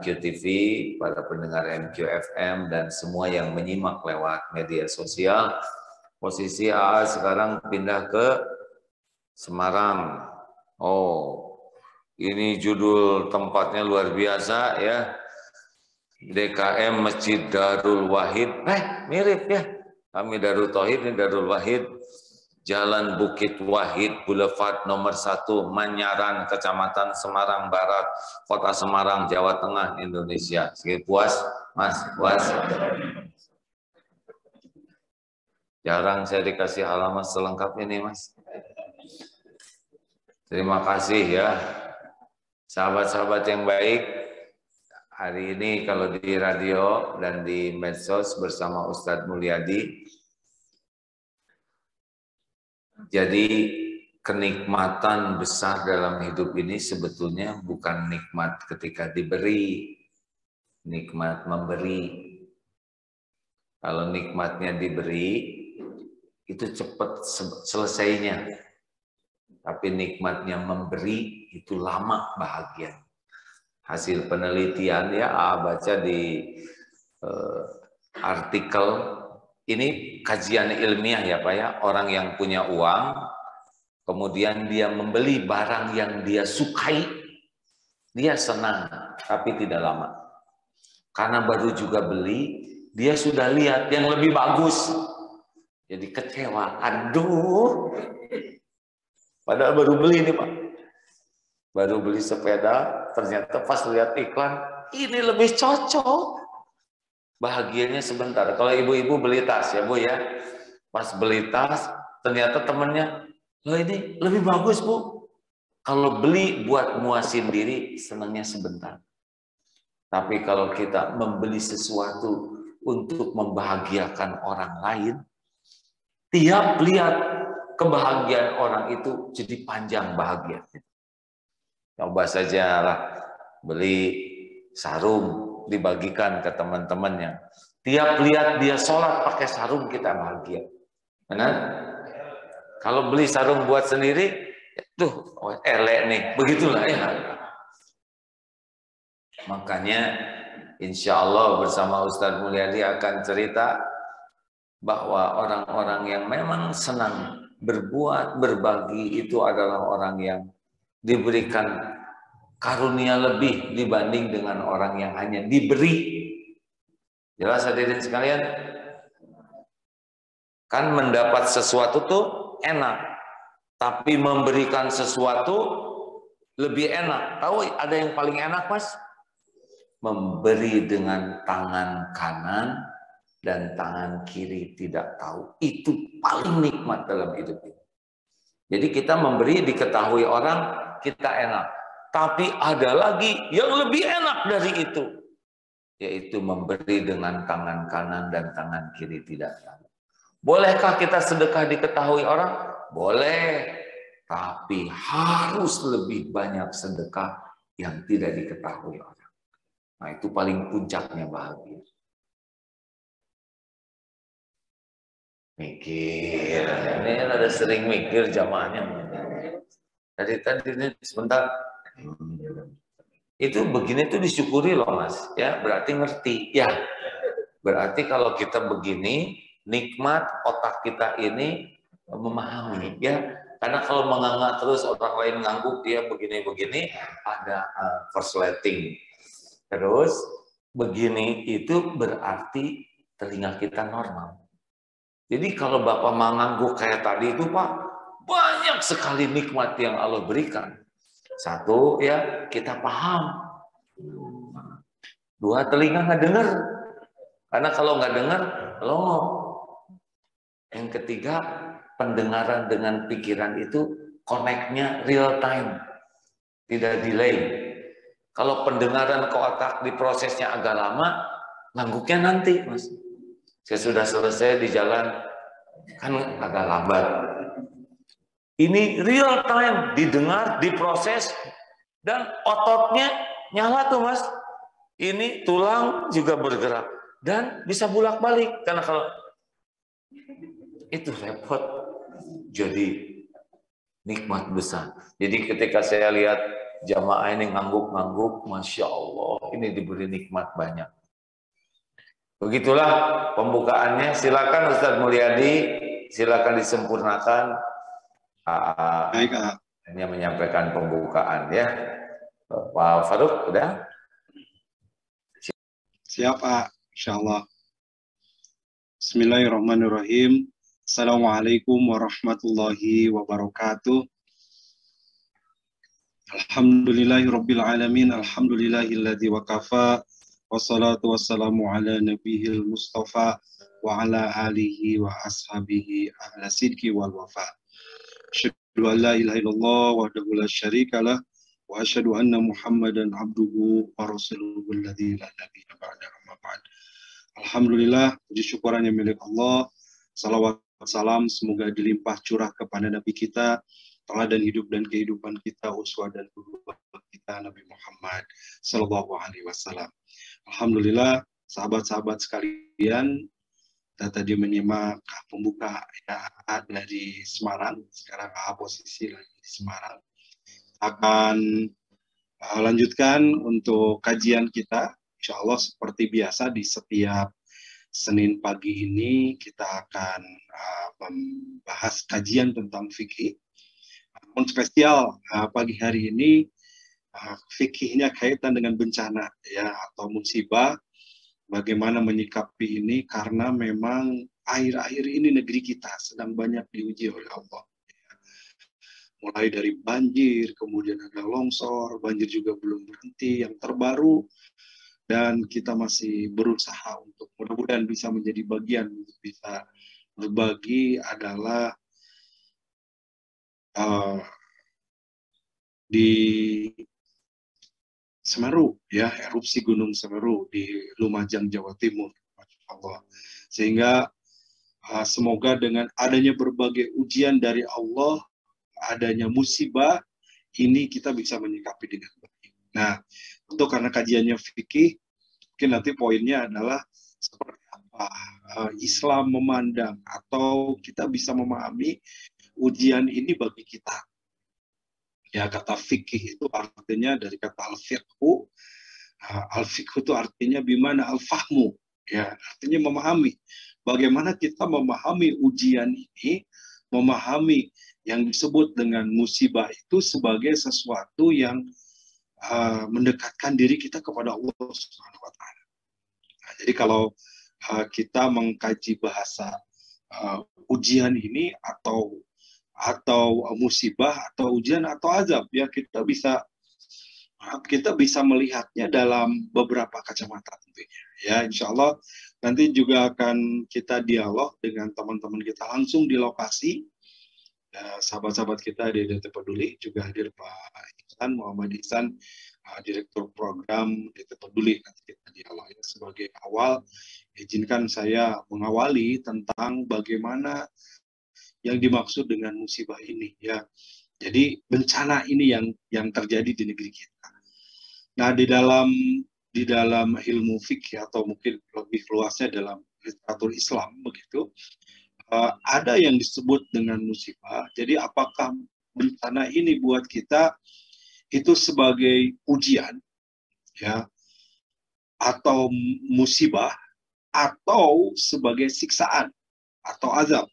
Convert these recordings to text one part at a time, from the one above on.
MQTV, para pendengar MQFM, dan semua yang menyimak lewat media sosial. Posisi AA sekarang pindah ke Semarang. Oh, ini judul tempatnya luar biasa ya. DKM Masjid Darul Wahid. Mirip ya. Kami Darul Tauhid, ini Darul Wahid. Jalan Bukit Wahid, Boulevard nomor 1, Manyaran, Kecamatan Semarang Barat, Kota Semarang, Jawa Tengah, Indonesia. Sedikit puas, Mas? Puas? Jarang saya dikasih alamat selengkap ini, Mas. Terima kasih ya. Sahabat-sahabat yang baik, hari ini kalau di radio dan di medsos bersama Ustadz Mulyadi, jadi kenikmatan besar dalam hidup ini sebetulnya bukan nikmat ketika diberi, nikmat memberi. Kalau nikmatnya diberi, itu cepat selesainya. Tapi nikmatnya memberi, itu lama bahagia. Hasil penelitian ya, baca di artikel, ini kajian ilmiah ya Pak ya, orang yang punya uang, kemudian dia membeli barang yang dia sukai, dia senang, tapi tidak lama. Karena baru juga beli, dia sudah lihat yang lebih bagus. Jadi kecewa, aduh. Padahal baru beli ini Pak. Baru beli sepeda, ternyata pas lihat iklan, ini lebih cocok. Bahagianya sebentar. Kalau ibu-ibu beli tas ya Bu ya, pas beli tas ternyata temennya, loh ini lebih bagus Bu. Kalau beli buat muasin diri senangnya sebentar. Tapi kalau kita membeli sesuatu untuk membahagiakan orang lain, tiap lihat kebahagiaan orang itu jadi panjang bahagia. Coba saja lah beli sarung dibagikan ke teman-temannya. Tiap lihat dia sholat pakai sarung kita bahagia. Benar? Kalau beli sarung buat sendiri, tuh elek nih, begitulah ya. Makanya insya Allah bersama Ustadz Mulyadi akan cerita bahwa orang-orang yang memang senang berbuat, berbagi itu adalah orang yang diberikan karunia lebih dibanding dengan orang yang hanya diberi. Jelas hadirin sekalian? Kan mendapat sesuatu tuh enak, tapi memberikan sesuatu lebih enak. Tahu ada yang paling enak Mas? Memberi dengan tangan kanan dan tangan kiri tidak tahu. Itu paling nikmat dalam hidup ini. Jadi kita memberi diketahui orang, kita enak. Tapi ada lagi yang lebih enak dari itu. Yaitu memberi dengan tangan kanan dan tangan kiri tidak tahu. Bolehkah kita sedekah diketahui orang? Boleh. Tapi harus lebih banyak sedekah yang tidak diketahui orang. Nah itu paling puncaknya bahagia. Mikir. Ini ada sering mikir jamaahnya. Tadi ini sebentar. Itu begini tuh disyukuri loh Mas ya, berarti ngerti ya, berarti kalau kita begini nikmat otak kita ini memahami ya, karena kalau menganga terus orang lain ngangguk dia begini-begini ada korsleting terus begini, itu berarti telinga kita normal. Jadi kalau Bapak mengangguk kayak tadi itu Pak, banyak sekali nikmat yang Allah berikan. Satu ya kita paham, dua telinga nggak dengar, karena kalau nggak dengar longo. Yang ketiga pendengaran dengan pikiran itu connect-nya real time, tidak delay. Kalau pendengaran ke otak diprosesnya agak lama, ngangguknya nanti Mas. Saya sudah selesai di jalan kan agak lambat. Ini real time, didengar, diproses, dan ototnya nyala tuh Mas. Ini tulang juga bergerak dan bisa bolak-balik, karena kalau itu repot. Jadi nikmat besar. Jadi ketika saya lihat jamaah ini ngangguk-ngangguk, Masya Allah, ini diberi nikmat banyak. Begitulah pembukaannya. Silakan Ustadz Mulyadi, silakan disempurnakan. Baik, Hanya menyampaikan pembukaan ya. Pak Faruk, udah? Siap, Pak. Insyaallah. Bismillahirrahmanirrahim. Assalamualaikum warahmatullahi wabarakatuh. Alhamdulillahirabbil alamin. Alhamdulillahilladzi wakafa. Wassalatu wassalamu ala nabiyil mustafa wa ala alihi wa ashabihi ahla sidqi wal wafa. Asyhadu an la ilaha illallah wahdahu la syarikalah wa asyhadu anna Muhammadan abduhu wa rasuluhu alladzi la nabiyya ba'da amma ba'd. Alhamdulillah, puji syukuran yang milik Allah. Salawat salam semoga dilimpah curah kepada Nabi kita, teladan hidup dan kehidupan kita, uswah dan qudwah kita Nabi Muhammad sallallahu alaihi wasallam. Alhamdulillah, sahabat-sahabat sekalian, kita tadi menyimak pembuka ya, dari Semarang. Sekarang posisi lagi di Semarang. Akan lanjutkan untuk kajian kita. Insya Allah seperti biasa di setiap Senin pagi ini kita akan membahas kajian tentang fikih. Namun spesial pagi hari ini fikihnya kaitan dengan bencana ya atau musibah. Bagaimana menyikapi ini karena memang akhir-akhir ini negeri kita sedang banyak diuji oleh Allah. Mulai dari banjir, kemudian ada longsor, banjir juga belum berhenti, yang terbaru, dan kita masih berusaha untuk mudah-mudahan bisa menjadi bagian, bisa berbagi adalah di Semeru, ya, erupsi Gunung Semeru di Lumajang, Jawa Timur. Masya Allah. Sehingga semoga dengan adanya berbagai ujian dari Allah, adanya musibah, ini kita bisa menyikapi dengan baik. Nah, untuk karena kajiannya fikih, mungkin nanti poinnya adalah seperti apa Islam memandang atau kita bisa memahami ujian ini bagi kita. Ya, kata fikih itu artinya dari kata al-fiqhu. Al-fiqhu itu artinya bimana al-fahmu. Ya, artinya memahami. Bagaimana kita memahami ujian ini, memahami yang disebut dengan musibah itu sebagai sesuatu yang mendekatkan diri kita kepada Allah Subhanahu wa Ta'ala. Nah, jadi kalau kita mengkaji bahasa ujian ini atau musibah atau ujian atau azab, ya kita bisa melihatnya dalam beberapa kacamata tentunya. Ya, insya Allah nanti juga akan kita dialog dengan teman-teman kita langsung di lokasi. Sahabat-sahabat kita di DT Peduli juga hadir Pak Ihsan, Muhammad Ihsan, Direktur Program DT Peduli. Nanti kita dialog ya. Sebagai awal, izinkan saya mengawali tentang bagaimana yang dimaksud dengan musibah ini ya. Jadi bencana ini yang terjadi di negeri kita. Nah, di dalam ilmu fikih atau mungkin lebih luasnya dalam literatur Islam begitu, ada yang disebut dengan musibah. Jadi apakah bencana ini buat kita itu sebagai ujian ya atau musibah atau sebagai siksaan atau azab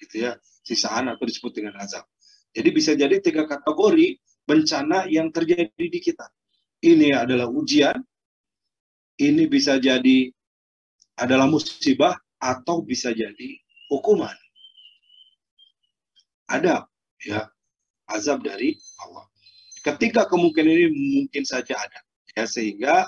gitu ya. Siksaan atau disebut dengan azab. Jadi bisa jadi 3 kategori bencana yang terjadi di kita. Ini adalah ujian, ini bisa jadi adalah musibah, atau bisa jadi hukuman. Ada ya azab dari Allah. Ketiga kemungkinan ini mungkin saja ada. Ya, sehingga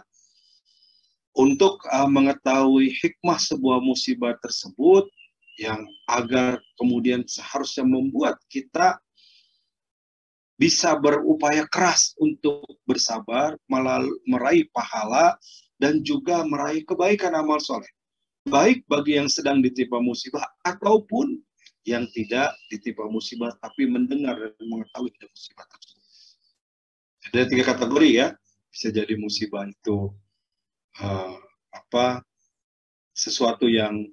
untuk mengetahui hikmah sebuah musibah tersebut, yang agar kemudian seharusnya membuat kita bisa berupaya keras untuk bersabar, meraih pahala, dan juga meraih kebaikan amal soleh. Baik bagi yang sedang ditimpa musibah, ataupun yang tidak ditimpa musibah, tapi mendengar dan mengetahui musibah tersebut. Ada 3 kategori ya, bisa jadi musibah itu sesuatu yang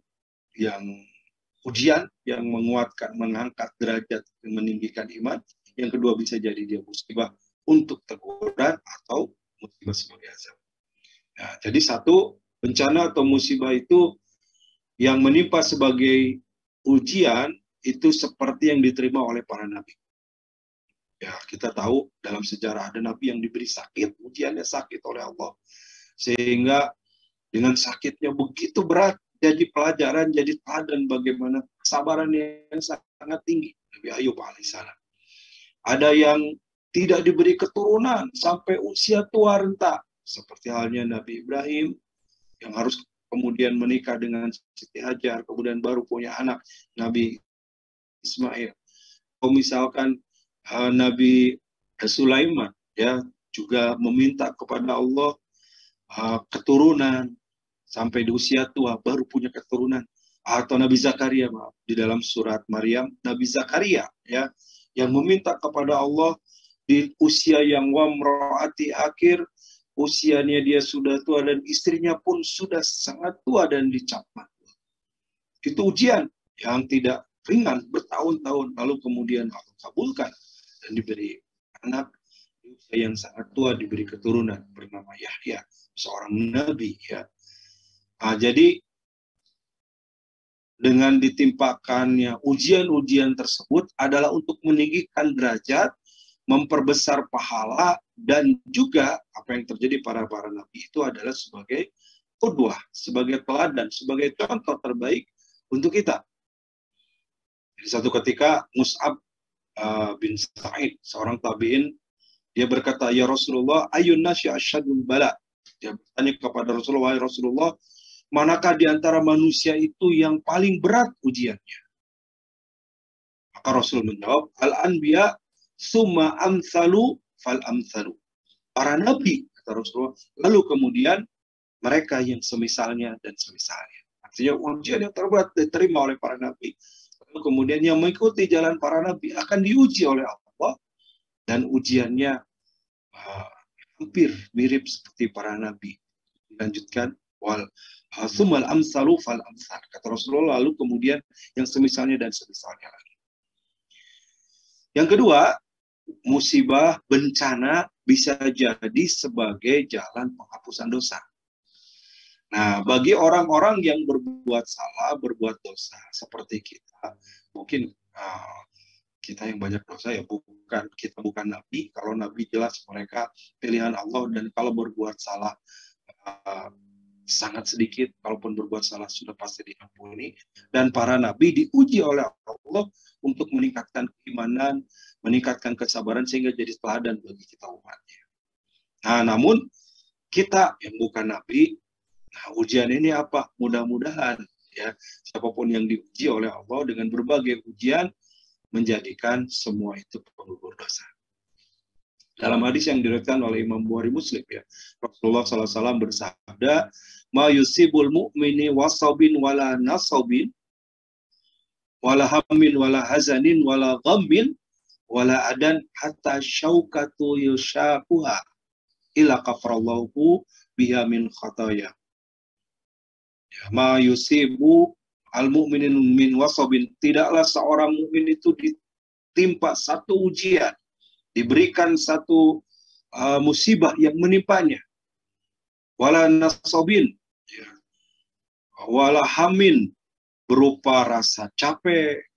ujian yang menguatkan, mengangkat derajat, meninggikan iman. Yang kedua bisa jadi dia musibah untuk teguran atau musibah sebagai azab. Nah, jadi satu, bencana atau musibah itu yang menimpa sebagai ujian itu seperti yang diterima oleh para nabi. Ya, kita tahu dalam sejarah ada nabi yang diberi sakit, ujiannya sakit oleh Allah. Sehingga dengan sakitnya begitu berat, jadi pelajaran, jadi teladan bagaimana kesabaran yang sangat tinggi. Nabi Ayub alaihissalam. Ada yang tidak diberi keturunan sampai usia tua renta. Seperti halnya Nabi Ibrahim yang harus kemudian menikah dengan Siti Hajar, kemudian baru punya anak Nabi Ismail. Atau misalkan Nabi Sulaiman ya juga meminta kepada Allah keturunan sampai di usia tua baru punya keturunan. Atau Nabi Zakaria, maaf, di dalam surat Maryam, Nabi Zakaria ya yang meminta kepada Allah di usia yang wamroati akhir, usianya dia sudah tua dan istrinya pun sudah sangat tua dan dicap mati. Itu ujian yang tidak ringan bertahun-tahun, lalu kemudian Allah kabulkan dan diberi anak di usia yang sangat tua, diberi keturunan bernama Yahya, seorang nabi ya. Jadi dengan ditimpakannya ujian-ujian tersebut adalah untuk meninggikan derajat, memperbesar pahala, dan juga apa yang terjadi pada para nabi itu adalah sebagai qudwah, sebagai teladan, sebagai contoh terbaik untuk kita. Jadi satu ketika Mus'ab bin Sa'id, seorang tabi'in, dia berkata, "Ya Rasulullah, ayun nasi asyadul bala." Dia bertanya kepada Rasulullah, "Ya Rasulullah, manakah di antara manusia itu yang paling berat ujiannya?" Maka Rasul menjawab, "Al-anbiya summa amsalu fal amsalu." Para nabi, kata Rasulullah, lalu kemudian mereka yang semisalnya dan semisalnya. Artinya ujian yang terberat diterima oleh para nabi. Lalu kemudian yang mengikuti jalan para nabi akan diuji oleh Allah. Dan ujiannya hampir mirip seperti para nabi. Dilanjutkan, wal sumal amsalu fal amsal. Kata Rasulullah, lalu kemudian yang semisalnya dan semisalnya lagi. Yang kedua, musibah, bencana bisa jadi sebagai jalan penghapusan dosa. Nah, bagi orang-orang yang berbuat salah, berbuat dosa seperti kita, mungkin kita yang banyak dosa ya kita bukan nabi. Kalau nabi jelas mereka pilihan Allah, dan kalau berbuat salah sangat sedikit, kalaupun berbuat salah sudah pasti diampuni. Dan para nabi diuji oleh Allah untuk meningkatkan keimanan, meningkatkan kesabaran sehingga jadi teladan bagi kita umatnya. Nah, namun kita yang bukan nabi, nah ujian ini apa? Mudah-mudahan ya siapapun yang diuji oleh Allah dengan berbagai ujian menjadikan semua itu penggugur dosa. Dalam hadis yang diriwayatkan oleh Imam Bukhari Muslim ya, Rasulullah SAW bersabda, "Ma yusibul mu'mini wasabin wala nasabin wala hammin wala hazanin wala ghammin wala adan hatta syaukatu yushaquha illa kafarallahu biha min khataya." Ma yusibu al-mu'minin min wasabin, tidaklah seorang mukmin itu ditimpa satu ujian, diberikan satu musibah yang menimpanya, wala nasabin, ya, wala hamin, berupa rasa capek,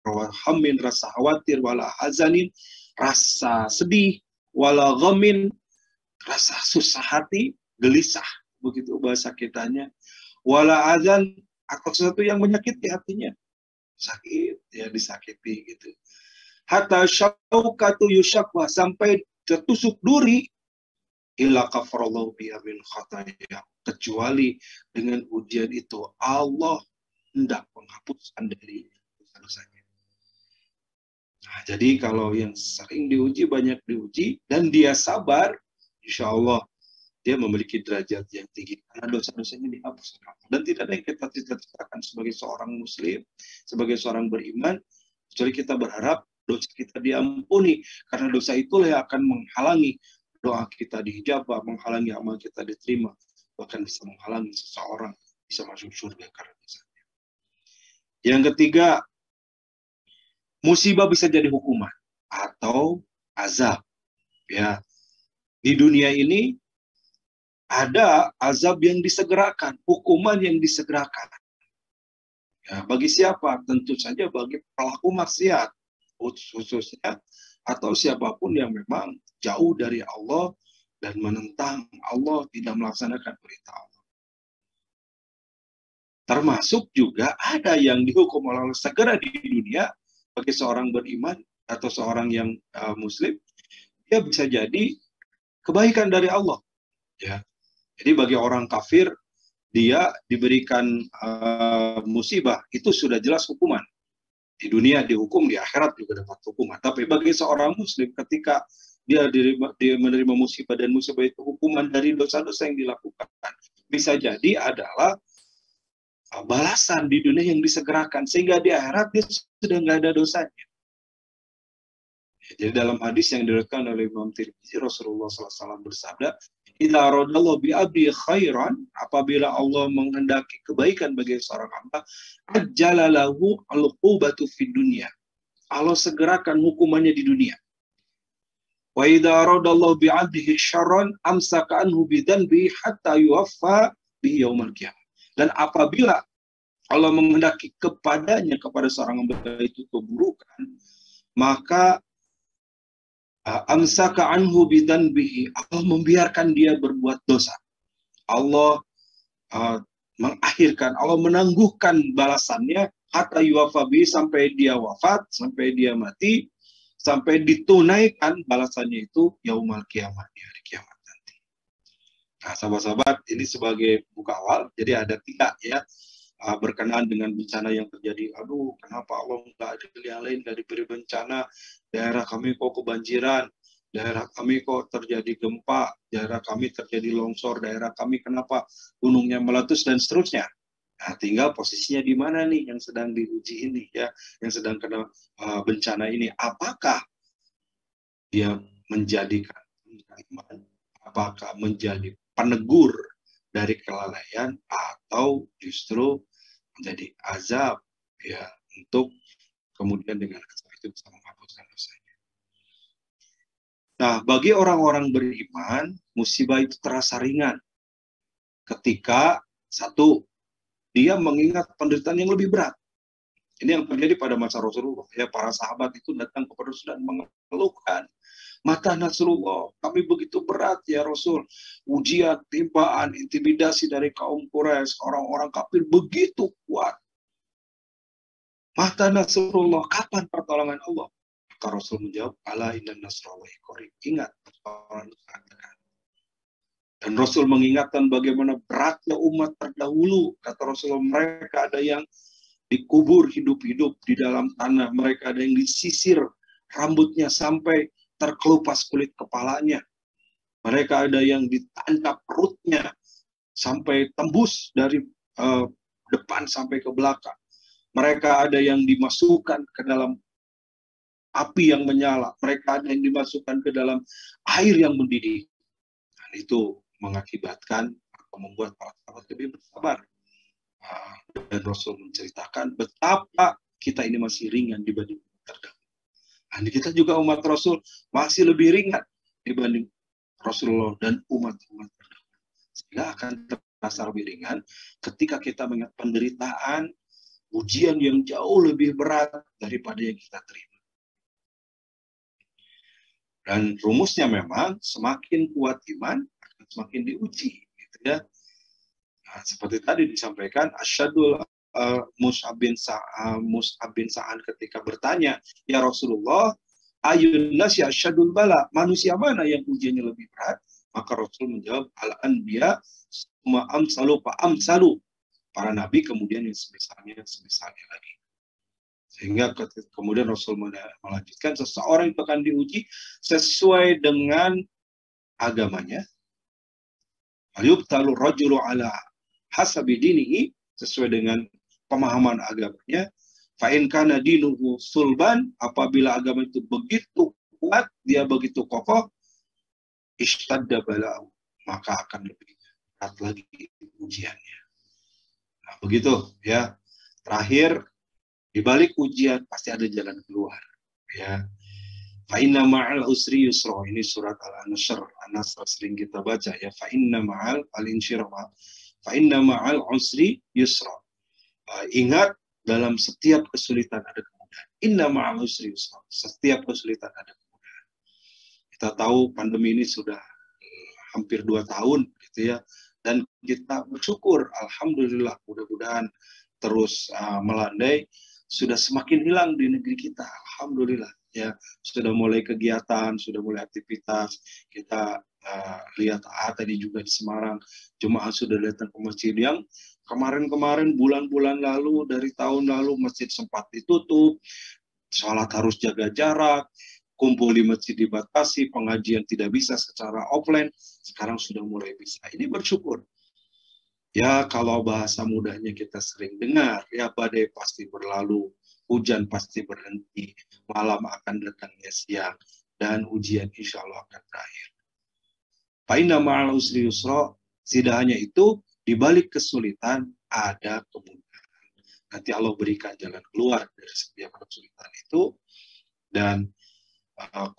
wala hamin, rasa khawatir, wala hazanin, rasa sedih, wala ghamin, rasa susah hati, gelisah, begitu bahasa kitanya, wala azan, atau sesuatu yang menyakiti hatinya, sakit ya, disakiti gitu. Hatta syaukatu yusyakwa, sampai tertusuk duri, illa kafarallahu biha min khataya, kecuali dengan ujian itu Allah hendak menghapuskan dari dosa-dosanya. Nah, jadi kalau yang sering diuji, banyak diuji, dan dia sabar, insya Allah dia memiliki derajat yang tinggi karena dosa-dosanya dihapuskan. Dan tidak ada yang kita cita-citakan sebagai seorang muslim, sebagai seorang beriman, kecuali kita berharap dosa kita diampuni, karena dosa itulah yang akan menghalangi doa kita diijabah, menghalangi amal kita diterima, bahkan bisa menghalangi seseorang bisa masuk surga karena dosanya. Yang ketiga, musibah bisa jadi hukuman atau azab. Ya, di dunia ini ada azab yang disegerakan, hukuman yang disegerakan. Ya, bagi siapa? Tentu saja bagi pelaku maksiat, khususnya, atau siapapun yang memang jauh dari Allah dan menentang Allah, tidak melaksanakan perintah Allah. Termasuk juga ada yang dihukum oleh Allah segera di dunia bagi seorang beriman atau seorang yang muslim, dia bisa jadi kebaikan dari Allah. Ya, jadi bagi orang kafir, dia diberikan musibah, itu sudah jelas hukuman. Di dunia dihukum, di akhirat juga dapat hukuman. Tapi bagi seorang muslim, ketika dia menerima musibah, dan musibah itu hukuman dari dosa-dosa yang dilakukan, bisa jadi adalah balasan di dunia yang disegerakan, sehingga di akhirat dia sudah nggak ada dosanya. Jadi dalam hadis yang diriwayatkan oleh Imam Tirmidzi, Rasulullah SAW bersabda, "Idza aradallahu bi abdi khairan", apabila Allah menghendaki kebaikan bagi seorang hamba, ajjala lahu al-uqubatu fid dunya. Allah segerakan hukumannya di dunia. Wa idza aradallahu bi abdihi syarran amsaka anhu bi dhanbi hatta yuwaffa bi yaumil qiyamah. Dan apabila Allah menghendaki kepadanya, kepada seorang hamba itu keburukan, maka amsaka anhu bidanbihi, Allah membiarkan dia berbuat dosa. Allah mengakhirkan, Allah menangguhkan balasannya hatta yuwafabi, sampai dia wafat, sampai dia mati, sampai ditunaikan balasannya itu yaumal kiamat, di hari kiamat nanti. Nah, sahabat-sahabat, ini sebagai buka awal. Jadi ada 3 ya, berkenaan dengan bencana yang terjadi. Aduh, kenapa Allah nggak ada yang lain, nggak diberi bencana? Daerah kami kok kebanjiran, daerah kami kok terjadi gempa, daerah kami terjadi longsor, daerah kami kenapa gunungnya meletus, dan seterusnya. Nah, tinggal posisinya di mana nih yang sedang diuji ini ya, yang sedang kena bencana ini. Apakah dia menjadikan iman, apakah menjadi penegur dari kelalaian, atau justru menjadi azab ya, untuk kemudian dengan azab itu bisa menghapuskan dosanya. Nah, bagi orang-orang beriman, musibah itu terasa ringan ketika satu, dia mengingat penderitaan yang lebih berat. Ini yang terjadi pada masa Rasulullah. Ya, para sahabat itu datang kepada Rasul dan mengeluhkan, "Mata Nasrullah, kami begitu berat ya Rasul. Ujian, timpaan, intimidasi dari kaum Quraisy, orang-orang kafir begitu kuat. Mata Nasrullah, kapan pertolongan Allah?" Maka Rasul menjawab, "Ala inna nasrallahi qarib." Ingat, pertolongan itu sangat dekat. Dan Rasul mengingatkan bagaimana beratnya umat terdahulu. Kata Rasulullah, mereka ada yang dikubur hidup-hidup di dalam tanah, mereka ada yang disisir rambutnya sampai terkelupas kulit kepalanya, mereka ada yang ditancap perutnya sampai tembus dari depan sampai ke belakang, mereka ada yang dimasukkan ke dalam api yang menyala, mereka ada yang dimasukkan ke dalam air yang mendidih. Dan itu mengakibatkan atau membuat para sahabat lebih bersabar. Dan Rasul menceritakan betapa kita ini masih ringan dibanding terdahulu. Nah, kita juga umat Rasul masih lebih ringan dibanding Rasulullah dan umat-umat terdahulu. Sehingga akan terasa lebih ringan ketika kita mengingat penderitaan, ujian yang jauh lebih berat daripada yang kita terima. Dan rumusnya memang semakin kuat iman akan semakin diuji, gitu ya. Nah, seperti tadi disampaikan, asyadul Mus'ab bin Sa'an ketika bertanya, "Ya Rasulullah, ayun nasi asyadul bala?" Manusia mana yang ujiannya lebih berat? Maka Rasul menjawab, "Al-anbiya summa amsalu fa amsalu." Para nabi, kemudian yang semisalnya lagi. Sehingga kemudian Rasul melanjutkan, seseorang itu akan diuji sesuai dengan agamanya. Yubtalu rajulu ala hasabi dinihi, sesuai dengan pemahaman agamanya. Fa in kana dinuhu sulban, apabila agama itu begitu kuat, dia begitu kokoh, ishtadda bala'u, maka akan lebih berat lagi ujiannya. Nah, begitu ya. Terakhir, di balik ujian pasti ada jalan keluar ya. Fa inna ma'al usri yusra. Ini surat Al-Nasr. An-Nasr sering kita baca ya. Fa inna ma'al al-insyirah. Fa inna ma'al usri yusra. Ingat, dalam setiap kesulitan ada kemudahan. Inna ma'al usri yusra. Setiap kesulitan ada kemudahan. Kita tahu pandemi ini sudah hampir 2 tahun gitu ya. Dan kita bersyukur, alhamdulillah, mudah-mudahan terus melandai, sudah semakin hilang di negeri kita, alhamdulillah ya. Sudah mulai kegiatan, sudah mulai aktivitas. Kita lihat tadi juga di Semarang, jemaah sudah datang ke masjid yang kemarin-kemarin bulan-bulan lalu, dari tahun lalu masjid sempat ditutup, sholat harus jaga jarak, kumpul di masjid dibatasi, pengajian tidak bisa secara offline, sekarang sudah mulai bisa. Ini bersyukur. Ya, kalau bahasa mudahnya kita sering dengar, ya badai pasti berlalu, hujan pasti berhenti, malam akan datangnya siang, dan ujian insya Allah akan berakhir. Fa'inna ma'al usri yusra, tidak hanya itu, di balik kesulitan ada kemudahan. Nanti Allah berikan jalan keluar dari setiap kesulitan itu, dan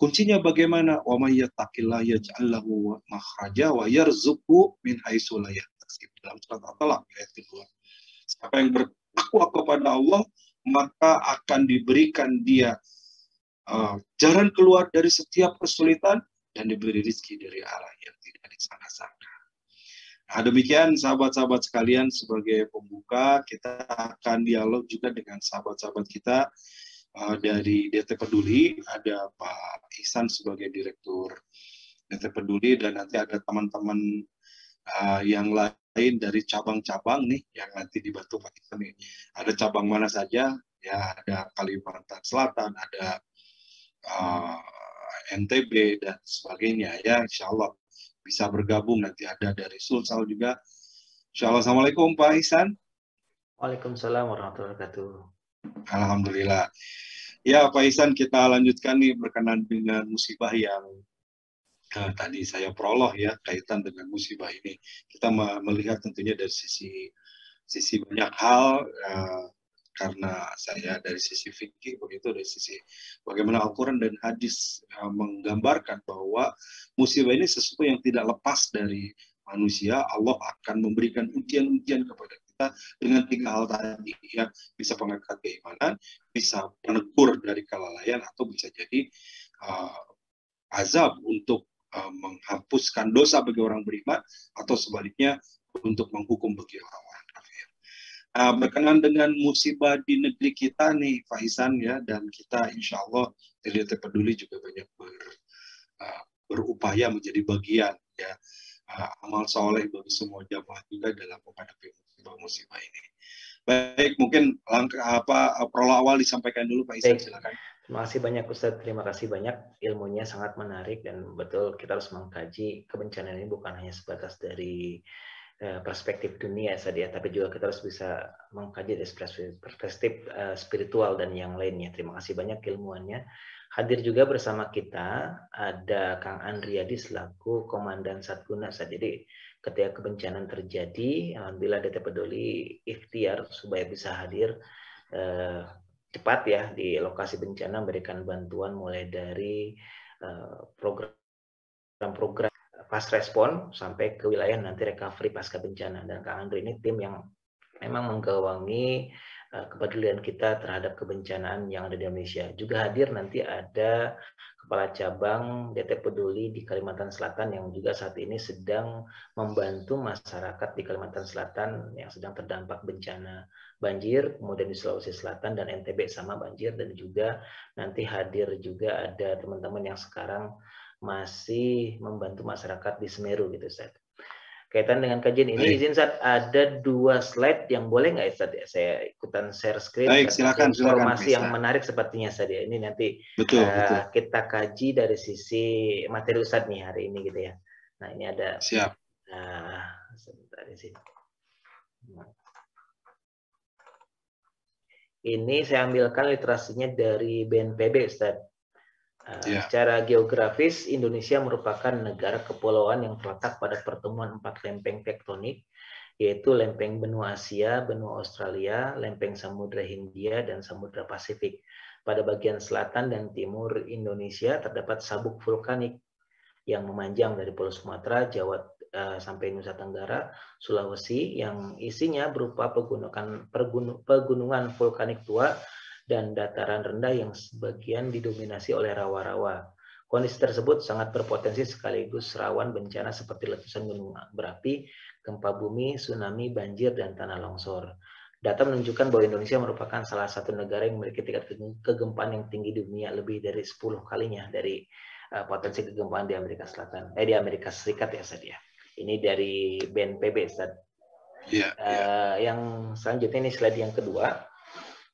kuncinya bagaimana? Wa may yattaqillaha yaj'al lahu makhraja wa yarzuqhu min haitsu la yahtasib. Dalam surat At-Talaq ayat kedua. Siapa yang bertakwa kepada Allah, maka akan diberikan dia jalan keluar dari setiap kesulitan dan diberi rezeki dari arah yang tidak disangka-sangka. Nah, demikian sahabat-sahabat sekalian, sebagai pembuka kita akan dialog juga dengan sahabat-sahabat kita dari DT Peduli. Ada Pak Ihsan sebagai Direktur DT Peduli, dan nanti ada teman-teman yang lain dari cabang-cabang nih yang nanti dibantu Pak Ihsan nih. Ada cabang mana saja? Ya, ada Kalimantan Selatan, ada NTB dan sebagainya ya. Insya Allah bisa bergabung, nanti ada dari Sulsel juga. Insya Allah. Assalamualaikum Pak Ihsan. Waalaikumsalam warahmatullahi wabarakatuh. Alhamdulillah. Ya Pak Ihsan, kita lanjutkan nih berkenaan dengan musibah yang tadi saya prolog ya, kaitan dengan musibah ini. Kita melihat tentunya dari sisi banyak hal, karena saya dari sisi fikih begitu, dari sisi bagaimana Al-Quran dan hadis menggambarkan bahwa musibah ini sesuatu yang tidak lepas dari manusia. Allah akan memberikan ujian-ujian kepada kita dengan 3 hal tadi ya. Bisa pengangkat keimanan, bisa penegur dari kelalaian, atau bisa jadi azab untuk menghapuskan dosa bagi orang beriman, atau sebaliknya untuk menghukum bagi orang-orang kafir. Berkenaan dengan musibah di negeri kita nih Pak Ihsan ya, dan kita insya Allah dari DT Peduli juga banyak berupaya menjadi bagian ya, amal soleh bagi semua jamaah juga dalam menghadapi musibah ini. Baik, mungkin langkah prolog awal disampaikan dulu Pak Ihsan, silakan. Terima kasih banyak Ustadz, terima kasih banyak, ilmunya sangat menarik, dan betul kita harus mengkaji kebencanaan ini bukan hanya sebatas dari perspektif dunia saja, tapi juga kita harus bisa mengkaji dari perspektif spiritual dan yang lainnya. Terima kasih banyak ilmuannya. Hadir juga bersama kita ada Kang Andriadi selaku Komandan Satguna. Jadi ketika kebencanaan terjadi, alhamdulillah DT Peduli ikhtiar supaya bisa hadir cepat ya di lokasi bencana, memberikan bantuan mulai dari program pas respon sampai ke wilayah nanti recovery pasca bencana. Dan Kang Andri ini tim yang memang menggawangi kepedulian kita terhadap kebencanaan yang ada di Indonesia. Juga hadir nanti ada Kepala Cabang DT Peduli di Kalimantan Selatan yang juga saat ini sedang membantu masyarakat di Kalimantan Selatan yang sedang terdampak bencana banjir, kemudian di Sulawesi Selatan dan NTB sama banjir, dan juga nanti hadir juga ada teman-teman yang sekarang masih membantu masyarakat di Semeru gitu Ustaz. Kaitan dengan kajian ini, izin Ustaz, ada 2 slide yang boleh nggak Ustaz? Saya ikutan share screen. Baik, silakan. Informasi yang menarik sepertinya Ustaz ya. Ini nanti betul. Kita kaji dari sisi materi Ustaz nih hari ini gitu ya. Nah ini ada. Siap. Sebentar di sini. Ini saya ambilkan literasinya dari BNPB Ustaz. Secara geografis, Indonesia merupakan negara kepulauan yang terletak pada pertemuan 4 lempeng tektonik yaitu lempeng benua Asia, benua Australia, lempeng Samudra Hindia, dan Samudra Pasifik. Pada bagian selatan dan timur Indonesia terdapat sabuk vulkanik yang memanjang dari Pulau Sumatera, Jawa sampai Nusa Tenggara, Sulawesi, yang isinya berupa pegunungan vulkanik tua dan dataran rendah yang sebagian didominasi oleh rawa-rawa. Kondisi tersebut sangat berpotensi sekaligus rawan bencana seperti letusan gunung berapi, gempa bumi, tsunami, banjir, dan tanah longsor. Data menunjukkan bahwa Indonesia merupakan salah satu negara yang memiliki tingkat kegempaan yang tinggi di dunia, lebih dari 10 kalinya dari potensi kegempaan di Amerika Selatan, di Amerika Serikat ya Ustaz ya. Ini dari BNPB Ustaz. Yang selanjutnya ini slide yang kedua.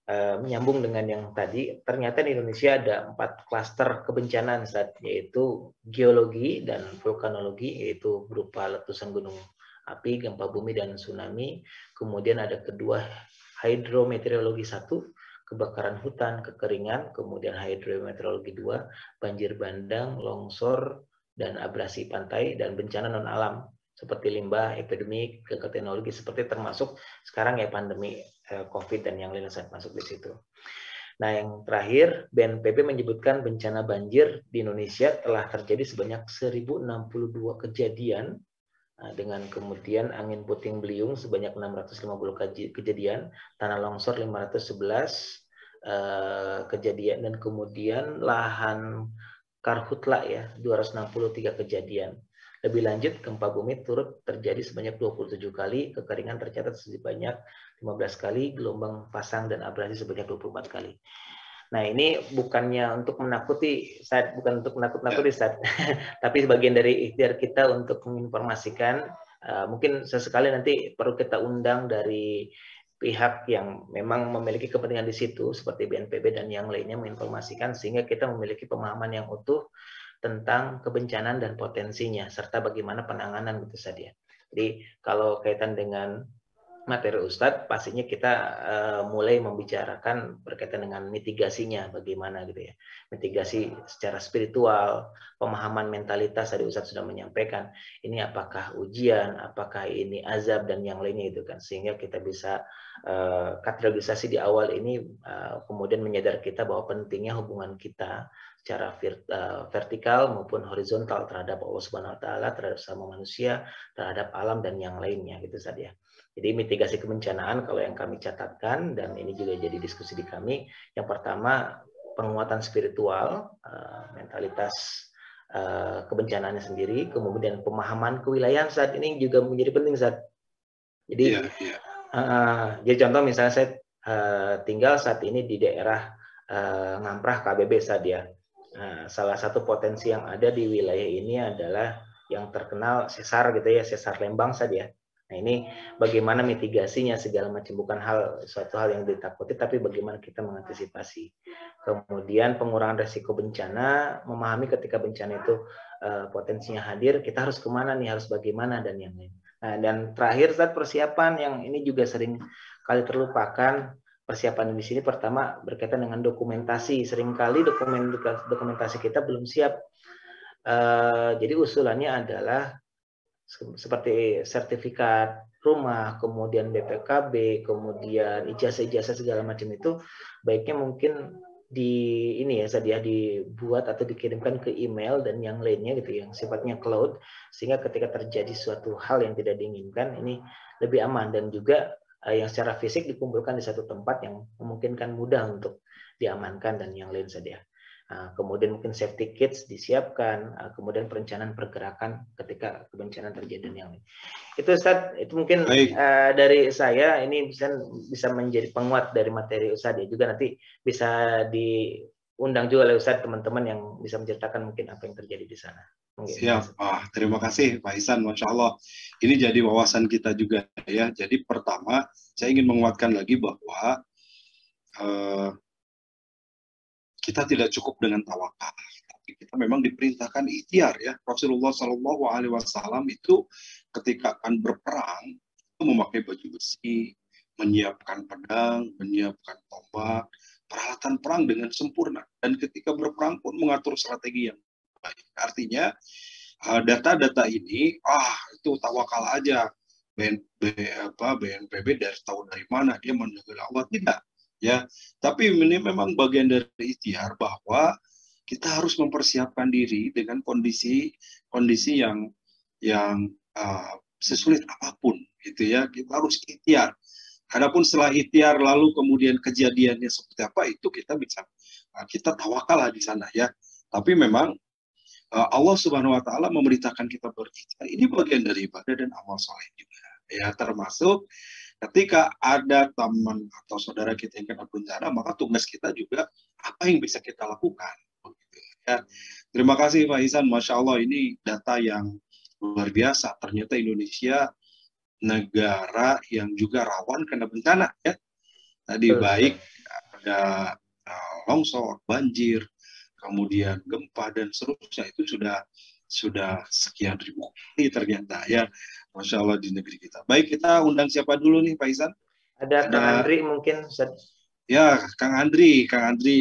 Menyambung dengan yang tadi, ternyata di Indonesia ada 4 klaster kebencanaan, yaitu geologi dan vulkanologi, yaitu berupa letusan gunung api, gempa bumi, dan tsunami. Kemudian ada kedua, hidrometeorologi 1, kebakaran hutan, kekeringan. Kemudian hidrometeorologi 2, banjir bandang, longsor, dan abrasi pantai, dan bencana non-alam seperti limbah, epidemik, gagal teknologi, seperti termasuk sekarang ya pandemi COVID dan yang lain saat masuk di situ. Nah, yang terakhir, BNPB menyebutkan bencana banjir di Indonesia telah terjadi sebanyak 1062 kejadian, dengan kemudian angin puting beliung sebanyak 650 kejadian, tanah longsor 511 kejadian, dan kemudian lahan karhutla ya 263 kejadian. Lebih lanjut, gempa bumi turut terjadi sebanyak 27 kali, kekeringan tercatat sebanyak 15 kali, gelombang pasang dan abrasi sebanyak 24 kali. Nah, ini bukannya untuk menakuti, bukan untuk menakut-nakuti, tapi sebagian dari ikhtiar kita untuk menginformasikan. Mungkin sesekali nanti perlu kita undang dari pihak yang memang memiliki kepentingan di situ, seperti BNPB dan yang lainnya, menginformasikan sehingga kita memiliki pemahaman yang utuh tentang kebencanaan dan potensinya, serta bagaimana penanganan gitu saja. Jadi kalau kaitan dengan materi Ustadz, pastinya kita mulai membicarakan berkaitan dengan mitigasinya, bagaimana gitu ya. Mitigasi secara spiritual, pemahaman mentalitas, tadi Ustadz sudah menyampaikan, ini apakah ujian, apakah ini azab, dan yang lainnya itu kan. Sehingga kita bisa kategorisasi di awal ini, kemudian menyadar kita bahwa pentingnya hubungan kita secara vertikal maupun horizontal terhadap Allah Subhanahu wa taala, terhadap sama manusia, terhadap alam dan yang lainnya gitu saja. Jadi mitigasi kebencanaan kalau yang kami catatkan, dan ini juga jadi diskusi di kami, yang pertama penguatan spiritual, mentalitas kebencanaannya sendiri, kemudian pemahaman kewilayahan saat ini juga menjadi penting saat. Jadi jadi contoh misalnya saya tinggal saat ini di daerah Ngamprah KBB saat ya. Salah satu potensi yang ada di wilayah ini adalah yang terkenal sesar gitu ya, sesar Lembang saja. Nah, ini bagaimana mitigasinya segala macam, bukan suatu hal yang ditakuti, tapi bagaimana kita mengantisipasi. Kemudian pengurangan resiko bencana, memahami ketika bencana itu potensinya hadir, kita harus kemana nih, harus bagaimana, dan yang lain. Nah, dan terakhir saat persiapan yang ini juga sering kali terlupakan. Persiapan di sini pertama berkaitan dengan dokumentasi. Seringkali dokumentasi kita belum siap. Jadi usulannya adalah seperti sertifikat rumah, kemudian BPKB, kemudian ijazah-ijazah segala macam itu baiknya mungkin dibuat atau dikirimkan ke email dan yang lainnya gitu, yang sifatnya cloud, sehingga ketika terjadi suatu hal yang tidak diinginkan ini lebih aman, dan juga yang secara fisik dikumpulkan di satu tempat yang memungkinkan mudah untuk diamankan dan yang lain saja. Kemudian mungkin safety kits disiapkan, kemudian perencanaan pergerakan ketika kebencanaan terjadi dan yang lain. Itu Ustaz, itu mungkin dari saya, ini bisa menjadi penguat dari materi Ustaz ya, juga nanti bisa diundang juga oleh Ustaz teman-teman yang bisa menceritakan mungkin apa yang terjadi di sana. Siap. Terima kasih Pak Ihsan, Masya Allah. Ini jadi wawasan kita juga ya. Jadi pertama, saya ingin menguatkan lagi bahwa kita tidak cukup dengan tawakal, tapi kita memang diperintahkan ikhtiar ya. Rasulullah SAW itu ketika akan berperang itu memakai baju besi, menyiapkan pedang, menyiapkan tombak, peralatan perang dengan sempurna. Dan ketika berperang pun mengatur strategi yang baik. Artinya data-data ini, itu tawakal aja. BNPB tahu dari mana dia mendengar Allah, tidak ya. Tapi ini memang bagian dari ikhtiar bahwa kita harus mempersiapkan diri dengan kondisi yang sesulit apapun gitu ya. Kita harus ikhtiar. Adapun setelah ikhtiar lalu kemudian kejadiannya seperti apa, itu kita tawakal di sana ya. Tapi memang Allah Subhanahu wa taala memerintahkan kita berikhtiar. Ini bagian dari ibadah dan amal soleh juga. Ya, termasuk ketika ada teman atau saudara kita yang kena bencana, maka tugas kita juga apa yang bisa kita lakukan. Ya. Terima kasih Pak Ihsan, Masya Allah, ini data yang luar biasa. Ternyata Indonesia negara yang juga rawan kena bencana ya. Tadi baik ada longsor, banjir, kemudian gempa dan seterusnya, itu sudah sekian ribu kali ternyata ya, Masya Allah, di negeri kita. Baik, kita undang siapa dulu nih Pak Ihsan? Ada Kang Andri mungkin. Ya, Kang Andri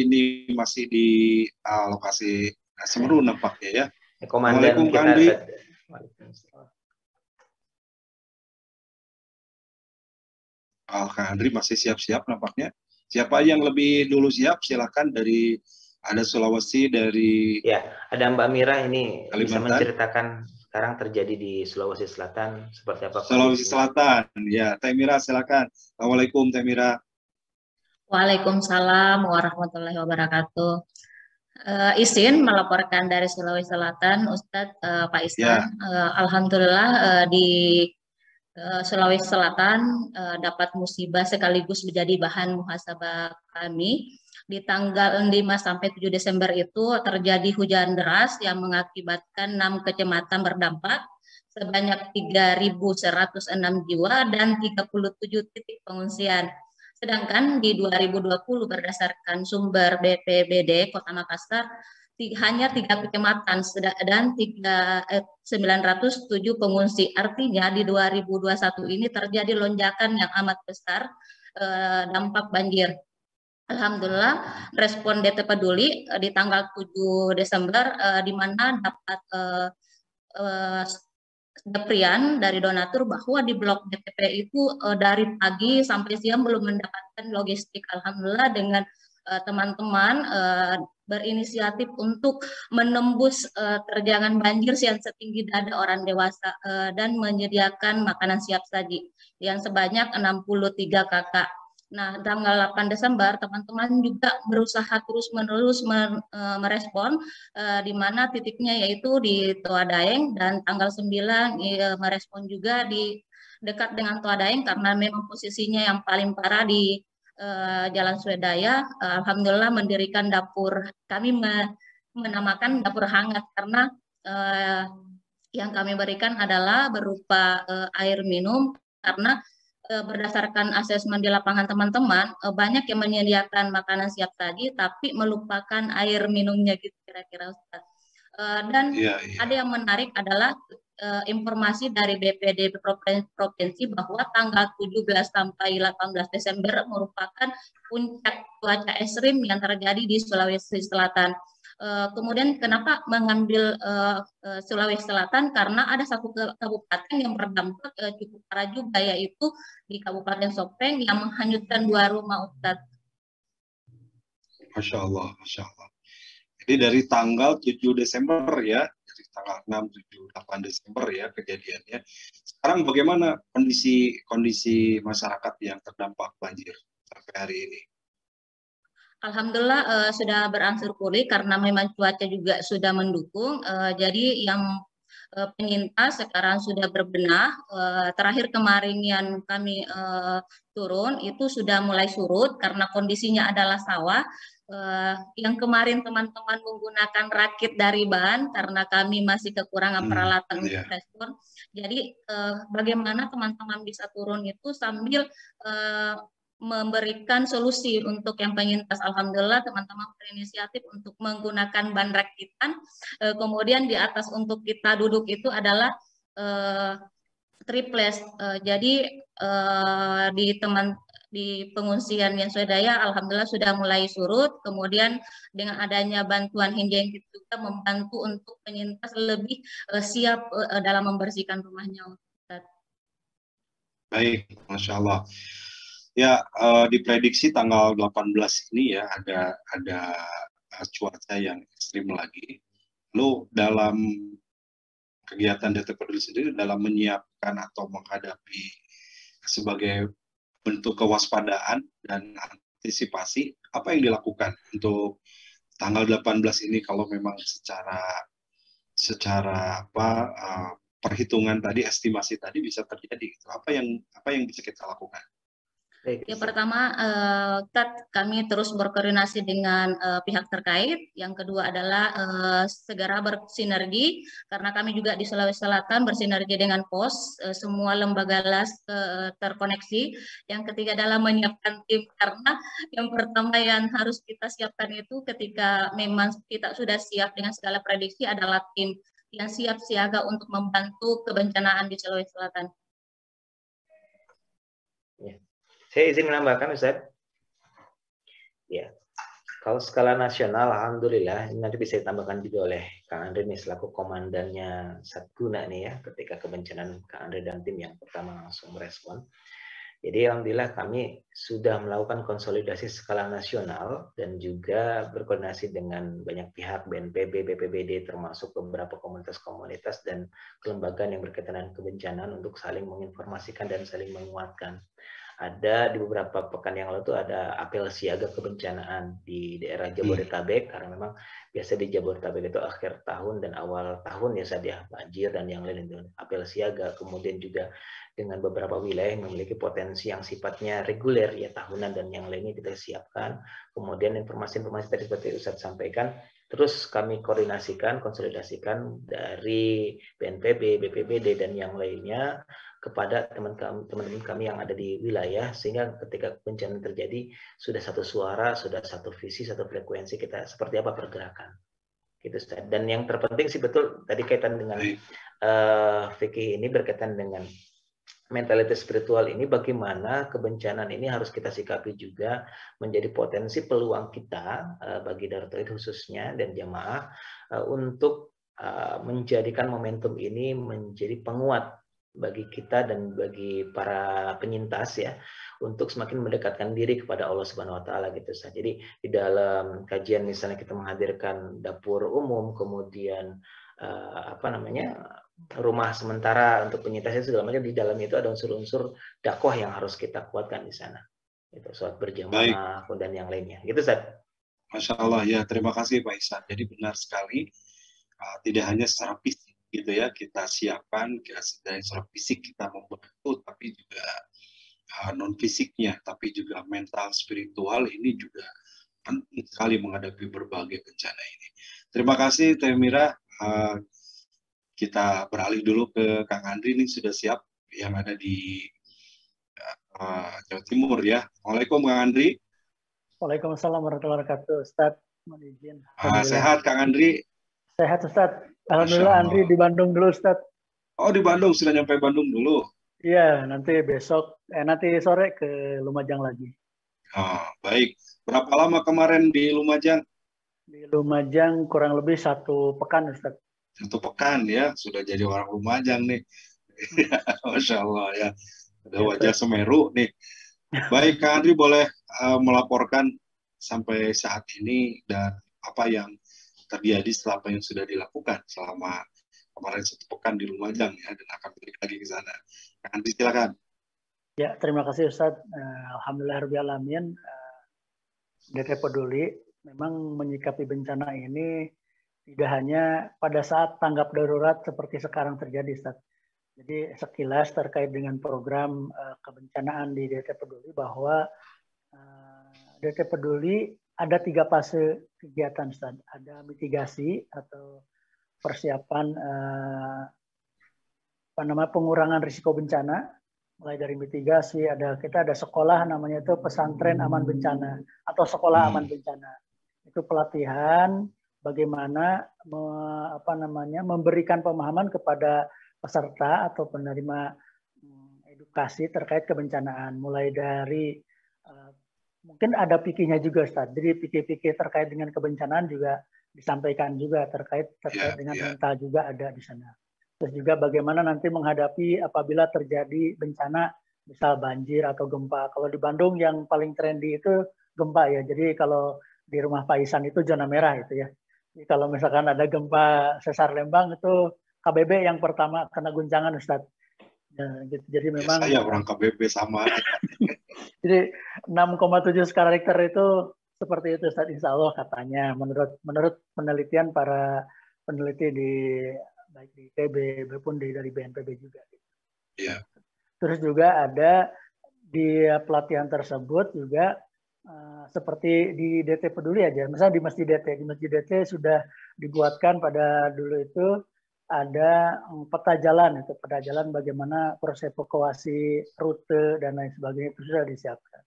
ini masih di lokasi Semeru nampaknya ya. Komandan Assalamualaikum kita. Kang Andri. Kang Andri masih siap-siap nampaknya. Siapa yang lebih dulu siap? Silakan. Dari ada Sulawesi, dari ya, ada Mbak Mira ini Kalimantan. Bisa menceritakan sekarang terjadi di Sulawesi Selatan seperti apa? Sulawesi Selatan, ya, Teh Mira silakan. Assalamualaikum Teh Mira. Waalaikumsalam warahmatullahi wabarakatuh. Izin melaporkan dari Sulawesi Selatan, Ustadz Pak Ihsan. Ya. Alhamdulillah di Sulawesi Selatan dapat musibah sekaligus menjadi bahan muhasabah kami. Di tanggal 5 sampai 7 Desember itu terjadi hujan deras yang mengakibatkan 6 kecamatan berdampak sebanyak 3.106 jiwa dan 37 titik pengungsian. Sedangkan di 2020 berdasarkan sumber BPBD Kota Makassar hanya 3 kecamatan dan 907 pengungsi. Artinya di 2021 ini terjadi lonjakan yang amat besar dampak banjir. Alhamdulillah, respon DT Peduli di tanggal 7 Desember di mana dapat Deprian dari donatur bahwa di blok DPP itu dari pagi sampai siang belum mendapatkan logistik. Alhamdulillah dengan teman-teman berinisiatif untuk menembus terjangan banjir yang setinggi dada orang dewasa dan menyediakan makanan siap saji yang sebanyak 63 kakak. Nah, tanggal 8 Desember teman-teman juga berusaha terus-menerus merespon di mana titiknya yaitu di Toa Daeng, dan tanggal 9 merespon juga di dekat dengan Toa Daeng karena memang posisinya yang paling parah di Jalan Swedaya. Alhamdulillah mendirikan dapur, kami menamakan dapur hangat karena yang kami berikan adalah berupa air minum, karena berdasarkan asesmen di lapangan teman-teman, banyak yang menyediakan makanan siap saji tapi melupakan air minumnya gitu kira-kira Ustaz. Dan ada yang menarik adalah informasi dari BPD Provinsi bahwa tanggal 17 sampai 18 Desember merupakan puncak cuaca ekstrim yang terjadi di Sulawesi Selatan. Kemudian kenapa mengambil Sulawesi Selatan? Karena ada satu kabupaten yang berdampak cukup parah juga, yaitu di Kabupaten Sopeng yang menghanyutkan 2 rumah Ustaz. Masya Allah, Masya Allah. Jadi dari tanggal 7 Desember ya, dari tanggal 6, 7, 8 Desember ya kejadiannya. Sekarang bagaimana kondisi masyarakat yang terdampak banjir sampai hari ini? Alhamdulillah sudah berangsur pulih karena memang cuaca juga sudah mendukung. Jadi yang penyintas sekarang sudah berbenah. Terakhir kemarin yang kami turun itu sudah mulai surut karena kondisinya adalah sawah. Yang kemarin teman-teman menggunakan rakit dari ban karena kami masih kekurangan peralatan untuk respon. Jadi bagaimana teman-teman bisa turun itu sambil memberikan solusi untuk yang penyintas. Alhamdulillah teman-teman berinisiatif untuk menggunakan ban rakitan. Kemudian di atas untuk kita duduk itu adalah triples. Jadi di pengungsian yang Swedaya alhamdulillah sudah mulai surut. Kemudian dengan adanya bantuan Hinjeng juga membantu untuk penyintas lebih siap dalam membersihkan rumahnya. Baik, Masya Allah. Ya, diprediksi tanggal 18 ini ya ada cuaca yang ekstrim lagi. Lalu dalam kegiatan DT Peduli sendiri dalam menyiapkan atau menghadapi sebagai bentuk kewaspadaan dan antisipasi, apa yang dilakukan untuk tanggal 18 ini kalau memang secara perhitungan tadi, estimasi tadi bisa terjadi gitu. Apa yang bisa kita lakukan? Ya, pertama kami terus berkoordinasi dengan pihak terkait. Yang kedua adalah segera bersinergi karena kami juga di Sulawesi Selatan bersinergi dengan POS, semua lembaga LAS terkoneksi. Yang ketiga adalah menyiapkan tim karena yang pertama yang harus kita siapkan itu ketika memang kita sudah siap dengan segala prediksi adalah tim yang siap siaga untuk membantu kebencanaan di Sulawesi Selatan. Ya. Saya izin menambahkan, Ustaz. Ya, kalau skala nasional, alhamdulillah, ini nanti bisa ditambahkan juga oleh Kang Andre nih selaku komandannya Satguna nih ya, ketika kebencanaan Kang Andre dan tim yang pertama langsung merespon. Jadi alhamdulillah kami sudah melakukan konsolidasi skala nasional dan juga berkoordinasi dengan banyak pihak, BNPB, BPBD, termasuk beberapa komunitas-komunitas dan kelembagaan yang berkaitan dengan kebencanaan untuk saling menginformasikan dan saling menguatkan. Ada di beberapa pekan yang lalu tuh ada apel siaga kebencanaan di daerah Jabodetabek karena memang biasa di Jabodetabek itu akhir tahun dan awal tahun ya saja banjir dan yang lain itu apel siaga. Kemudian juga dengan beberapa wilayah yang memiliki potensi yang sifatnya reguler ya tahunan dan yang lainnya kita siapkan. Kemudian informasi-informasi tadi seperti Ustadz sampaikan terus kami koordinasikan, konsolidasikan dari BNPB, BPBD dan yang lainnya kepada teman-teman kami yang ada di wilayah sehingga ketika bencana terjadi sudah satu suara, sudah satu visi, satu frekuensi kita seperti apa pergerakan. Gitu, Ustaz. Dan yang terpenting sih betul tadi kaitan dengan fikih ini berkaitan dengan mentalitas spiritual ini bagaimana kebencanaan ini harus kita sikapi juga menjadi potensi peluang kita bagi Darut Tauhid khususnya dan jamaah untuk menjadikan momentum ini menjadi penguat bagi kita dan bagi para penyintas ya untuk semakin mendekatkan diri kepada Allah Subhanahu wa taala gitu saja. Jadi di dalam kajian misalnya kita menghadirkan dapur umum, kemudian rumah sementara untuk penyintas segala macam, di dalam itu ada unsur-unsur dakwah yang harus kita kuatkan di sana. Itu sholat berjamaah dan yang lainnya. Gitu Ustaz. Masya Allah ya, terima kasih Pak Ihsan. Jadi benar sekali tidak hanya secara fisik gitu ya kita siapkan dari secara fisik kita membantu, tapi juga non fisiknya, tapi juga mental spiritual ini juga penting sekali menghadapi berbagai bencana ini. Terima kasih Teh Mira. Kita beralih dulu ke Kang Andri, ini sudah siap yang ada di Jawa Timur ya. Waalaikumsalam Kang Andri. Waalaikumsalam warahmatullahi wabarakatuh. Ustaz, mohon izin. Sehat Kang Andri? Sehat Ustaz. Alhamdulillah Andri di Bandung dulu Ustaz. Oh di Bandung, sudah nyampe Bandung dulu? Iya, nanti besok, nanti sore ke Lumajang lagi. Oh, baik. Berapa lama kemarin di Lumajang? Di Lumajang kurang lebih 1 pekan Ustaz. 1 pekan ya, sudah jadi orang Lumajang nih. Masya Allah ya, ada wajah Semeru nih. Baik Kak Andri, boleh melaporkan sampai saat ini dan apa yang terjadi setelah apa yang sudah dilakukan selama kemarin 1 pekan di Lumajang ya, dan akan balik lagi ke sana. Kak Andri silakan. Ya, terima kasih Ustaz. Alhamdulillahirabbil alamin. DT Peduli memang menyikapi bencana ini tidak hanya pada saat tanggap darurat seperti sekarang terjadi, Ustaz. Jadi sekilas terkait dengan program kebencanaan di DT Peduli bahwa DT Peduli ada 3 fase kegiatan, Ustaz. Ada mitigasi atau persiapan pengurangan risiko bencana, mulai dari mitigasi, kita ada sekolah namanya itu pesantren aman bencana atau sekolah aman bencana. Itu pelatihan bagaimana memberikan pemahaman kepada peserta atau penerima edukasi terkait kebencanaan, mulai dari mungkin ada pikirnya juga Ustaz. Jadi pikir-pikir terkait dengan kebencanaan juga disampaikan juga terkait dengan mental juga ada di sana. Terus juga bagaimana nanti menghadapi apabila terjadi bencana misal banjir atau gempa. Kalau di Bandung yang paling trendy itu gempa ya. Jadi kalau di rumah Pak Isan itu zona merah itu ya. Jadi kalau misalkan ada gempa sesar Lembang itu KBB yang pertama kena guncangan, Ustadz. Ya, gitu. Jadi memang saya orang KBB sama. Jadi 6,7 skala Richter itu seperti itu, Ustadz, insya Allah katanya. Menurut penelitian para peneliti di baik di ITB maupun dari BNPB juga. Iya. Terus juga ada di pelatihan tersebut juga seperti di DT Peduli aja. Misalnya di Masjid DT sudah dibuatkan pada dulu itu ada peta jalan, itu peta jalan bagaimana proses evakuasi, rute dan lain sebagainya itu sudah disiapkan.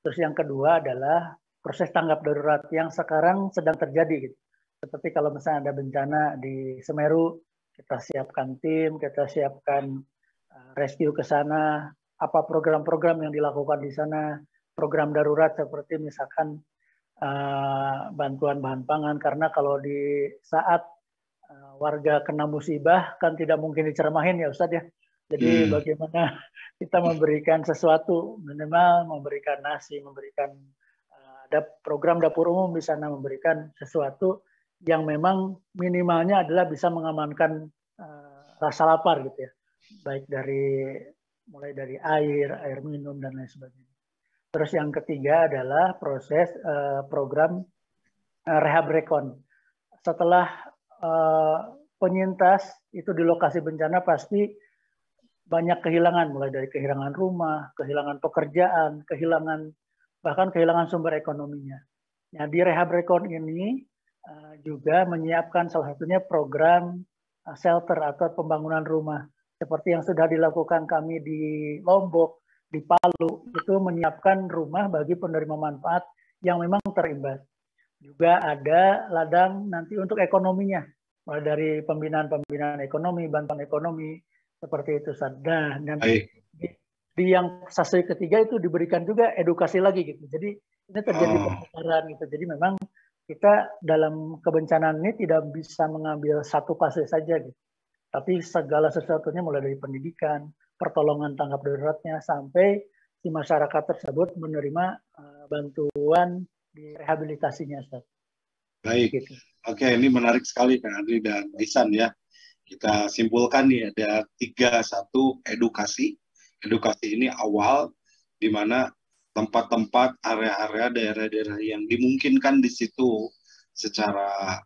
Terus yang kedua adalah proses tanggap darurat yang sekarang sedang terjadi gitu. Seperti kalau misalnya ada bencana di Semeru, kita siapkan tim, kita siapkan rescue ke sana, apa program-program yang dilakukan di sana, program darurat seperti misalkan bantuan bahan pangan, karena kalau di saat warga kena musibah kan tidak mungkin diceramahin ya Ustadz ya. Jadi bagaimana kita memberikan sesuatu, minimal memberikan nasi, memberikan ada program dapur umum di sana, memberikan sesuatu yang memang minimalnya adalah bisa mengamankan rasa lapar gitu ya. Baik mulai dari air minum dan lain sebagainya. Terus yang ketiga adalah proses program rehab rekon. Setelah penyintas itu di lokasi bencana pasti banyak kehilangan, mulai dari kehilangan rumah, kehilangan pekerjaan, bahkan kehilangan sumber ekonominya. Nah, di rehab rekon ini juga menyiapkan salah satunya program shelter atau pembangunan rumah. Seperti yang sudah dilakukan kami di Lombok, di Palu, itu menyiapkan rumah bagi penerima manfaat yang memang terimbas. Juga ada ladang nanti untuk ekonominya, mulai dari pembinaan ekonomi, bantuan ekonomi, seperti itu. Nah, nanti di yang fase ketiga itu diberikan juga edukasi lagi gitu. Jadi ini terjadi pertukaran gitu. Jadi memang kita dalam kebencanaan ini tidak bisa mengambil satu fase saja gitu. Tapi segala sesuatunya mulai dari pendidikan, pertolongan tanggap daruratnya, sampai si masyarakat tersebut menerima bantuan di rehabilitasinya. Baik, gitu. Oke, ini menarik sekali Kang Andri dan Isan ya. Kita simpulkan nih ada 3. 1, edukasi. Edukasi ini awal di mana tempat-tempat, area-area, daerah-daerah yang dimungkinkan di situ secara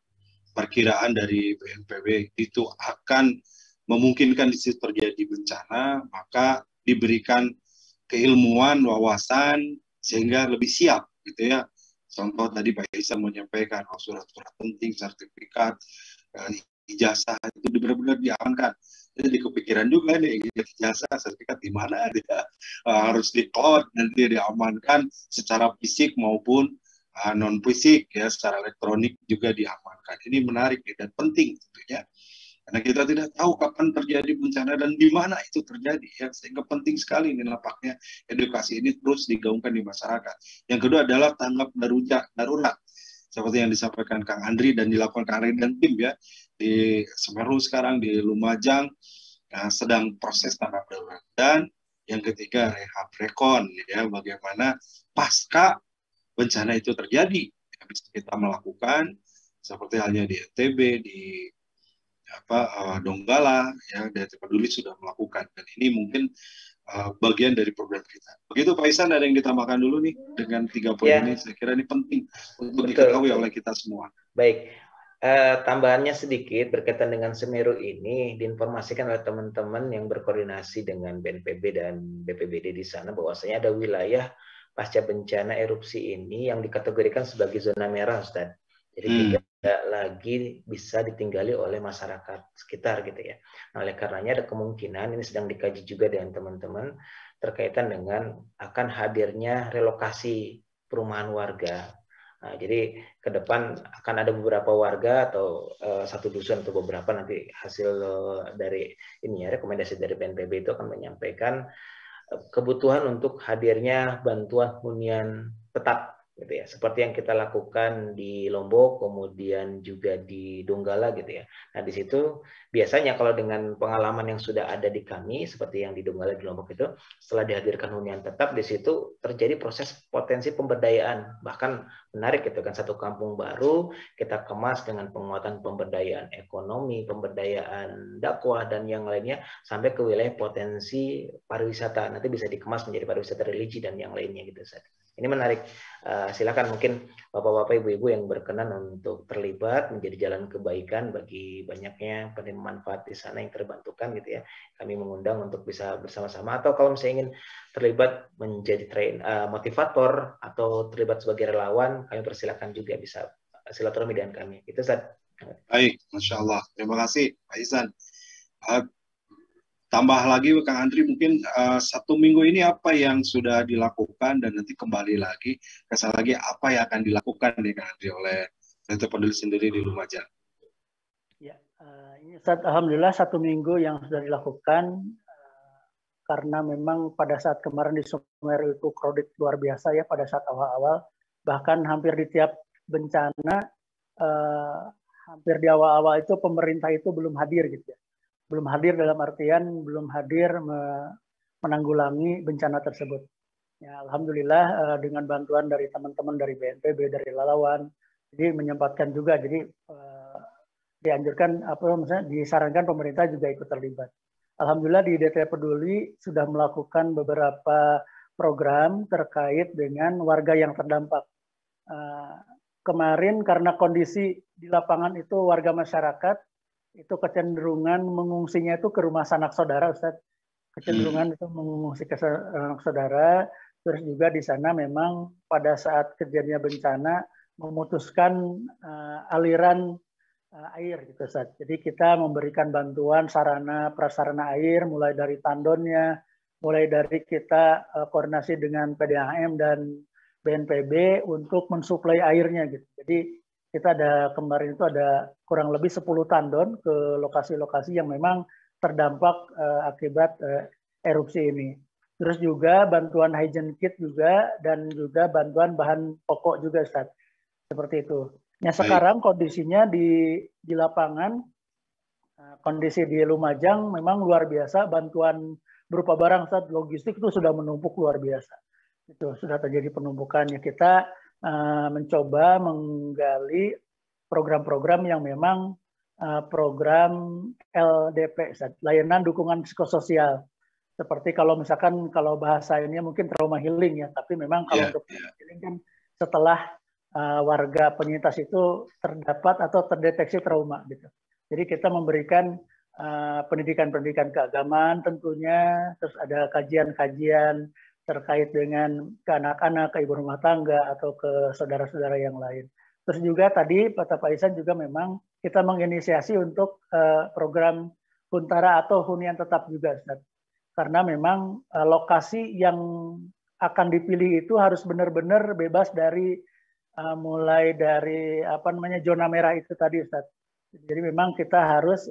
perkiraan dari BNPB itu akan memungkinkan di situ terjadi bencana, maka diberikan keilmuan, wawasan sehingga lebih siap gitu ya. Contoh tadi Pak Isan menyampaikan surat-surat penting, sertifikat, ijazah itu benar-benar diamankan. Jadi kepikiran juga nih ijazah, sertifikat di mana dia harus di-cloud, nanti diamankan secara fisik maupun non fisik ya, secara elektronik juga diamankan. Ini menarik dan penting tentunya. Karena kita tidak tahu kapan terjadi bencana dan di mana itu terjadi ya, sehingga penting sekali ini nampaknya edukasi ini terus digaungkan di masyarakat. Yang kedua adalah tanggap darurat seperti yang disampaikan Kang Andri dan dilakukan Kang Andri dan tim ya di Semeru sekarang, di Lumajang sedang proses tanggap darurat. Dan yang ketiga rehab rekon ya, bagaimana pasca bencana itu terjadi ya, bisa kita melakukan seperti halnya di NTB, di Donggala ya, DT Peduli sudah melakukan, dan ini mungkin bagian dari program kita. Begitu Pak Isan, ada yang ditambahkan dulu nih dengan 3 poin ini, saya kira ini penting untuk diketahui oleh kita semua. Baik, tambahannya sedikit berkaitan dengan Semeru ini, diinformasikan oleh teman-teman yang berkoordinasi dengan BNPB dan BPBD di sana bahwasanya ada wilayah pasca bencana erupsi ini yang dikategorikan sebagai zona merah, Ustaz. Jadi tidak lagi bisa ditinggali oleh masyarakat sekitar gitu ya. Nah, oleh karenanya ada kemungkinan ini sedang dikaji juga dengan teman-teman terkaitan dengan akan hadirnya relokasi perumahan warga. Nah, jadi ke depan akan ada beberapa warga atau satu dusun atau beberapa, nanti hasil dari ini ya, rekomendasi dari BNPB itu akan menyampaikan kebutuhan untuk hadirnya bantuan hunian tetap gitu ya, seperti yang kita lakukan di Lombok, kemudian juga di Donggala gitu ya. Nah di situ biasanya kalau dengan pengalaman yang sudah ada di kami, seperti yang di Donggala, di Lombok itu, setelah dihadirkan hunian tetap, di situ terjadi proses potensi pemberdayaan, bahkan menarik gitu kan, satu kampung baru kita kemas dengan penguatan pemberdayaan ekonomi, pemberdayaan dakwah dan yang lainnya, sampai ke wilayah potensi pariwisata, nanti bisa dikemas menjadi pariwisata religi dan yang lainnya gitu Ustaz. Ini menarik. Silakan mungkin bapak-bapak, ibu-ibu yang berkenan untuk terlibat menjadi jalan kebaikan bagi banyaknya penerima manfaat di sana yang terbantukan gitu ya. Kami mengundang untuk bisa bersama-sama, atau kalau misalnya ingin terlibat menjadi motivator atau terlibat sebagai relawan, kami persilakan juga bisa silaturahmi dengan kami. Itu Ustaz. Baik, Masya Allah. Terima kasih Pak Ihsan. Tambah lagi Kang Andri, mungkin 1 minggu ini apa yang sudah dilakukan, dan nanti kembali lagi apa yang akan dilakukan nih Kang Andri oleh DT Peduli sendiri di Lumajang. Ya, ini alhamdulillah 1 minggu yang sudah dilakukan, karena memang pada saat kemarin di Sumeru itu kredit luar biasa ya pada saat awal-awal, bahkan hampir di tiap bencana, hampir di awal-awal itu pemerintah itu belum hadir gitu ya. Belum hadir dalam artian belum hadir menanggulangi bencana tersebut. Ya, alhamdulillah dengan bantuan dari teman-teman dari BNPB, dari relawan, jadi menyempatkan juga, jadi dianjurkan misalnya disarankan pemerintah juga ikut terlibat. Alhamdulillah di DT Peduli sudah melakukan beberapa program terkait dengan warga yang terdampak. Kemarin karena kondisi di lapangan itu warga masyarakat itu kecenderungan mengungsinya itu ke rumah sanak saudara, Ustaz. Kecenderungan itu mengungsi ke sanak saudara. Terus juga di sana memang pada saat kejadian bencana memutuskan aliran air gitu, Ustaz. Jadi kita memberikan bantuan sarana prasarana air, mulai dari tandonnya, mulai dari kita koordinasi dengan PDAM dan BNPB untuk mensuplai airnya gitu. Jadi kita kemarin itu ada kurang lebih 10 tandon ke lokasi-lokasi yang memang terdampak akibat erupsi ini. Terus juga bantuan hygiene kit juga, dan juga bantuan bahan pokok juga, Ustaz. Seperti itu. Nah, sekarang kondisinya di lapangan, kondisi di Lumajang memang luar biasa, bantuan berupa barang, Ustaz, logistik itu sudah menumpuk luar biasa. Itu sudah terjadi penumpukannya. Kita mencoba menggali program-program yang memang program LDP, layanan dukungan psikososial. Seperti kalau misalkan kalau bahasa ini mungkin trauma healing ya, tapi memang kalau untuk healing kan setelah warga penyintas itu terdapat atau terdeteksi trauma gitu. Jadi kita memberikan pendidikan-pendidikan keagamaan tentunya, terus ada kajian-kajian terkait dengan ke anak-anak, ke ibu rumah tangga, atau ke saudara-saudara yang lain. Terus juga tadi Pak Ihsan juga memang kita menginisiasi untuk program Huntara atau hunian tetap juga, Ustaz. Karena memang lokasi yang akan dipilih itu harus benar-benar bebas dari mulai dari zona merah itu tadi, Ustaz. Jadi memang kita harus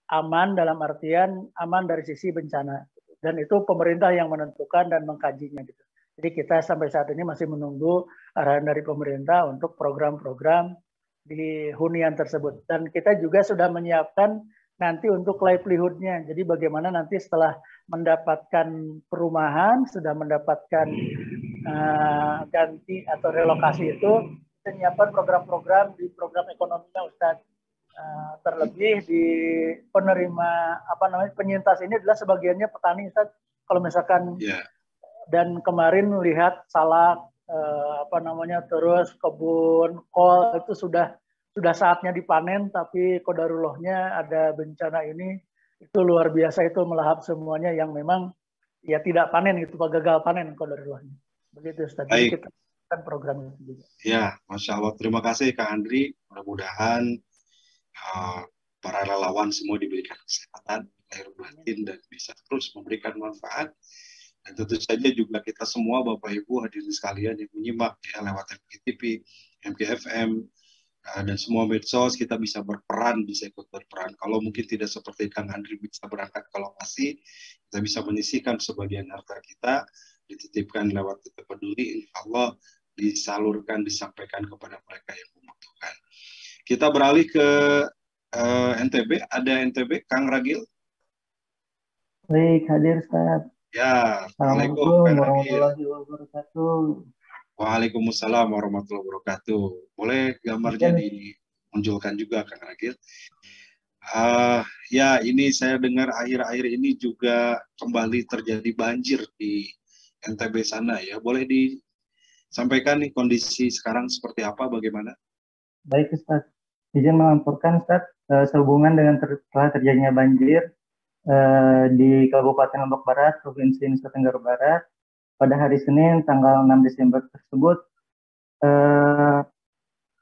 aman dalam artian aman dari sisi bencana. Dan itu pemerintah yang menentukan dan mengkajinya gitu. Jadi kita sampai saat ini masih menunggu arahan dari pemerintah untuk program-program di hunian tersebut. Dan kita juga sudah menyiapkan nanti untuk livelihood-nya. Jadi bagaimana nanti setelah mendapatkan perumahan, sudah mendapatkan ganti atau relokasi itu, kita menyiapkan program-program di program ekonominya, Ustaz. Terlebih di penerima penyintas ini adalah sebagiannya petani, Ustaz. Kalau misalkan dan kemarin lihat salak terus kebun kol itu sudah saatnya dipanen, tapi qadarullahnya ada bencana ini, itu luar biasa, itu melahap semuanya yang memang ya tidak panen gitu, gagal panen qadarullahnya. Begitu, Ustaz. Jadi kita akan program itu juga. Ya, Masya Allah. Terima kasih Kak Andri. Mudah-mudahan para relawan semua diberikan kesehatan lahir batin dan bisa terus memberikan manfaat. Dan tentu saja juga kita semua Bapak Ibu hadirin sekalian yang menyimak ya lewat MKTV, MKFM, dan semua medsos, kita bisa berperan, bisa ikut berperan. Kalau mungkin tidak seperti Kang Andri bisa berangkat ke lokasi, kita bisa menyisihkan sebagian harta kita, dititipkan lewat DT Peduli, insya Allah disalurkan, disampaikan kepada mereka yang membutuhkan. Kita beralih ke NTB. Ada NTB, Kang Ragil? Baik, hadir Ustaz. Ya, Assalamualaikum Kang Ragil. warahmatullahi wabarakatuh. Waalaikumsalam warahmatullahi wabarakatuh. Boleh gambarnya dimunculkan juga Kang Ragil? Ya, ini saya dengar akhir-akhir ini juga kembali terjadi banjir di NTB sana ya. Boleh disampaikan nih kondisi sekarang seperti apa, bagaimana? Baik Ustaz, izin melaporkan Ustaz, sehubungan dengan telah terjadinya banjir di Kabupaten Lombok Barat, Provinsi Nusa Tenggara Barat, pada hari Senin tanggal 6 Desember tersebut.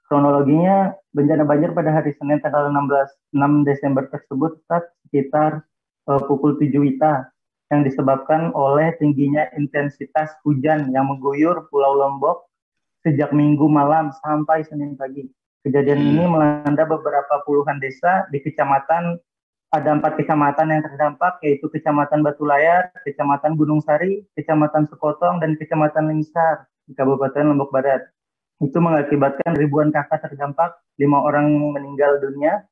Kronologinya, bencana banjir pada hari Senin tanggal 6 Desember tersebut Ustaz, sekitar pukul 7 WITA, yang disebabkan oleh tingginya intensitas hujan yang mengguyur Pulau Lombok sejak Minggu malam sampai Senin pagi. Kejadian ini melanda beberapa puluhan desa di kecamatan, ada 4 kecamatan yang terdampak, yaitu Kecamatan Batu Layar, Kecamatan Gunung Sari, Kecamatan Sekotong, dan Kecamatan Lingsar di Kabupaten Lombok Barat. Itu mengakibatkan ribuan kakak terdampak, 5 orang meninggal dunia,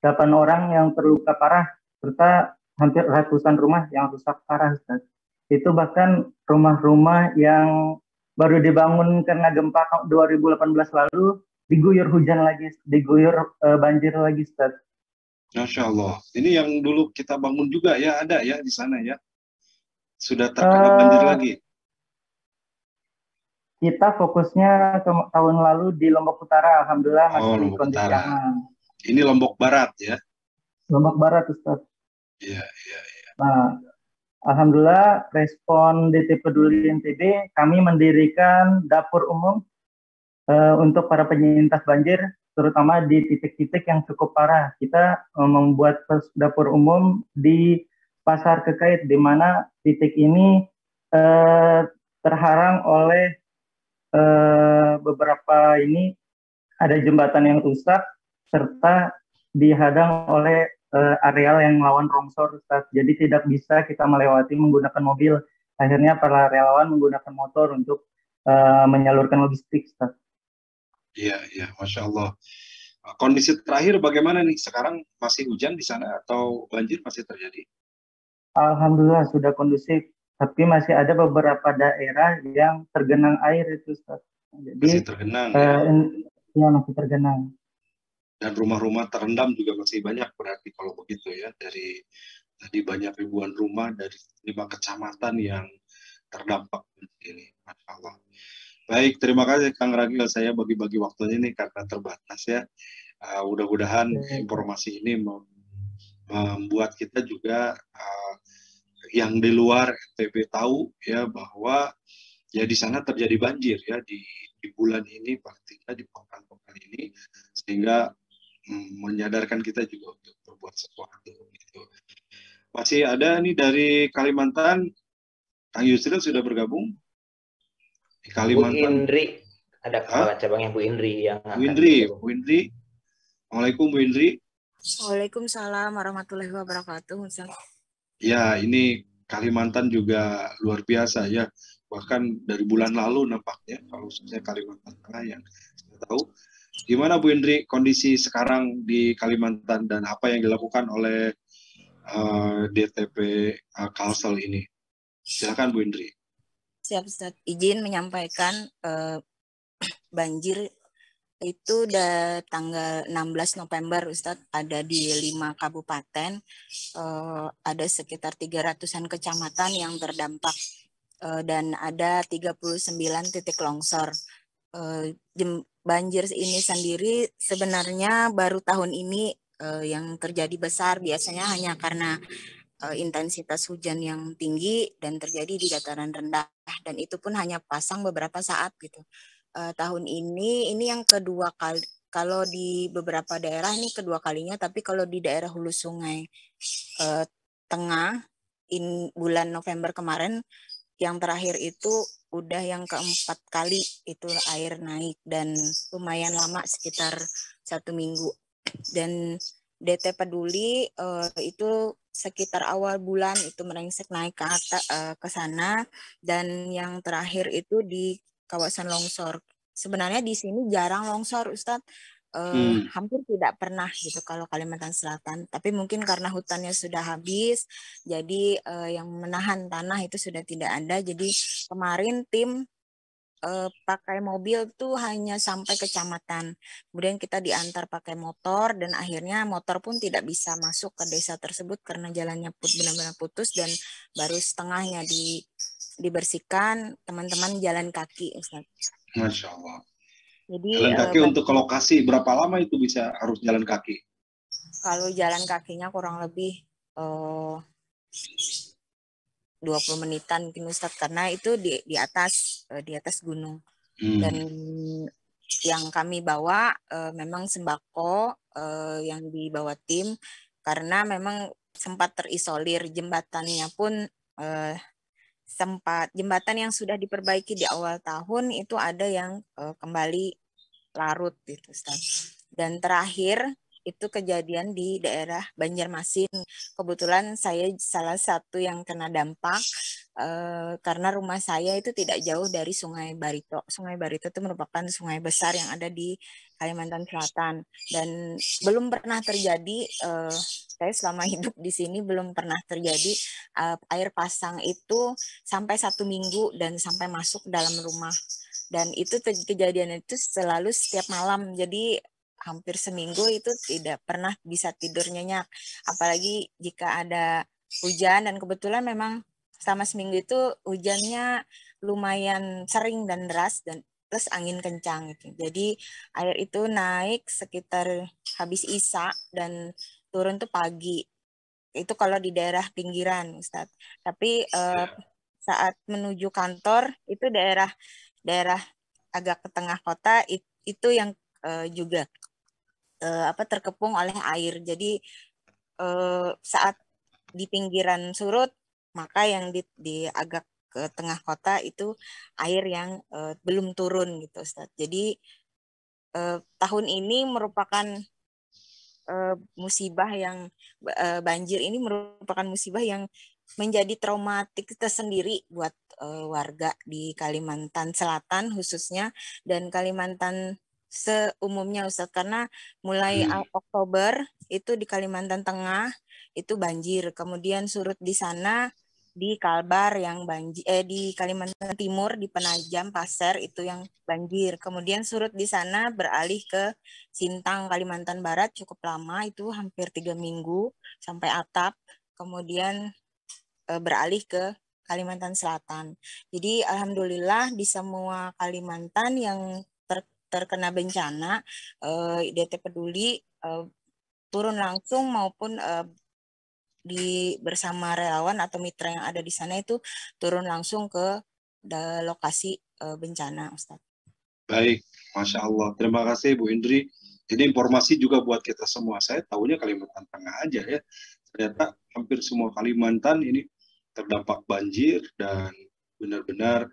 8 orang yang terluka parah, serta hampir ratusan rumah yang rusak parah. Itu bahkan rumah-rumah yang baru dibangun karena gempa 2018 lalu diguyur hujan lagi, diguyur banjir lagi, Ustaz. Masya Allah. Ini yang dulu kita bangun juga ya, ada ya di sana ya? Sudah terkena banjir lagi? Kita fokusnya ke tahun lalu di Lombok Utara, alhamdulillah masih Lombok kondisi Utara. aman. Ini Lombok Barat ya? Lombok Barat, Ustaz. Iya. Nah, alhamdulillah respon DT Peduli NTB, kami mendirikan dapur umum untuk para penyintas banjir, terutama di titik-titik yang cukup parah. Kita membuat dapur umum di Pasar Kekait, di mana titik ini terhalang oleh beberapa ini ada jembatan yang rusak serta dihadang oleh areal yang lawan longsor, Ustaz. Jadi tidak bisa kita melewati menggunakan mobil. Akhirnya para relawan menggunakan motor untuk menyalurkan logistik, Ustaz. Iya, Masya Allah. Kondisi terakhir bagaimana nih? Sekarang masih hujan di sana atau banjir masih terjadi? Alhamdulillah sudah kondusif, tapi masih ada beberapa daerah yang tergenang air itu, Ustaz. Jadi, masih tergenang ya? Ya, masih tergenang. Dan rumah-rumah terendam juga masih banyak berarti kalau begitu ya. Dari tadi banyak ribuan rumah dari 5 kecamatan yang terdampak ini. Masya Allah. Baik, terima kasih Kang Ragil. Saya bagi-bagi waktunya ini karena terbatas ya. Mudah-mudahan informasi ini membuat kita juga yang di luar NTB tahu ya bahwa ya di sana terjadi banjir ya di bulan ini, paling tidak di pekan-pekan ini, sehingga menyadarkan kita juga untuk berbuat sesuatu. Gitu. Masih ada nih dari Kalimantan, Kang Yusril sudah bergabung. Di Kalimantan. Bu Indri, ada kepala cabangnya Bu Indri yang Bu Indri. Assalamualaikum Bu Indri. Waalaikumsalam warahmatullahi wabarakatuh. Ya, ini Kalimantan juga luar biasa ya. Bahkan dari bulan lalu nampaknya, kalau khususnya Kalimantan Tengah yang saya tahu. Gimana Bu Indri kondisi sekarang di Kalimantan dan apa yang dilakukan oleh DTP Kalsel ini? Silakan Bu Indri. Siap, Ustaz. Izin menyampaikan banjir itu udah tanggal 16 November, Ustadz, ada di 5 kabupaten, ada sekitar 300-an kecamatan yang terdampak, dan ada 39 titik longsor. Banjir ini sendiri sebenarnya baru tahun ini yang terjadi besar, biasanya hanya karena intensitas hujan yang tinggi dan terjadi di dataran rendah, dan itu pun hanya pasang beberapa saat gitu. Tahun ini yang kedua kali, kalau di beberapa daerah ini kedua kalinya, tapi kalau di daerah hulu sungai tengah bulan November kemarin yang terakhir itu udah yang keempat kali itu air naik dan lumayan lama, sekitar 1 minggu. Dan DT Peduli itu sekitar awal bulan itu merengsek naik ke sana, dan yang terakhir itu di kawasan longsor. Sebenarnya di sini jarang longsor, Ustadz. Hampir tidak pernah gitu kalau Kalimantan Selatan. Tapi mungkin karena hutannya sudah habis, jadi yang menahan tanah itu sudah tidak ada. Jadi kemarin tim pakai mobil tuh hanya sampai kecamatan. Kemudian kita diantar pakai motor dan akhirnya motor pun tidak bisa masuk ke desa tersebut karena jalannya benar-benar putus dan baru setengahnya dibersihkan. Teman-teman jalan kaki, Ustaz. Masya Allah. Jadi jalan kaki untuk ke lokasi berapa lama itu bisa harus jalan kaki? Kalau jalan kakinya kurang lebih 20 menitan mungkin Ustadz, karena itu di atas gunung. Dan yang kami bawa memang sembako yang dibawa tim, karena memang sempat terisolir. Jembatannya pun jembatan yang sudah diperbaiki di awal tahun itu ada yang kembali larut gitu, Ustaz. Dan terakhir itu kejadian di daerah Banjarmasin. Kebetulan saya salah satu yang kena dampak karena rumah saya itu tidak jauh dari Sungai Barito. Sungai Barito itu merupakan sungai besar yang ada di Kalimantan Selatan. Dan belum pernah terjadi, saya selama hidup di sini belum pernah terjadi air pasang itu sampai 1 minggu dan sampai masuk dalam rumah. Dan itu kejadian itu selalu setiap malam. Jadi hampir seminggu itu tidak pernah bisa tidur nyenyak. Apalagi jika ada hujan, dan kebetulan memang selama seminggu itu hujannya lumayan sering dan deras dan terus angin kencang gitu. Jadi air itu naik sekitar habis Isya dan turun tuh pagi. Itu kalau di daerah pinggiran, Ustaz. Tapi saat menuju kantor itu daerah agak ke tengah kota itu yang juga terkepung oleh air. Jadi saat di pinggiran surut, maka yang di agak ke tengah kota itu air yang belum turun gitu, Ustaz. Jadi tahun ini merupakan musibah yang banjir ini merupakan musibah yang menjadi traumatik tersendiri buat warga di Kalimantan Selatan khususnya dan Kalimantan seumumnya, Ustaz, karena mulai Oktober itu di Kalimantan Tengah itu banjir, kemudian surut di sana di Kalbar yang banjir, di Kalimantan Timur di Penajam Pasir itu yang banjir, kemudian surut di sana beralih ke Sintang Kalimantan Barat cukup lama, itu hampir 3 minggu sampai atap, kemudian beralih ke Kalimantan Selatan. Jadi alhamdulillah di semua Kalimantan yang terkena bencana, DT Peduli turun langsung maupun bersama relawan atau mitra yang ada di sana itu turun langsung ke lokasi bencana, Ustaz. Baik, Masya Allah. Terima kasih Bu Indri. Jadi informasi juga buat kita semua. Saya tahunya Kalimantan Tengah aja ya. Ternyata hampir semua Kalimantan ini terdampak banjir dan benar-benar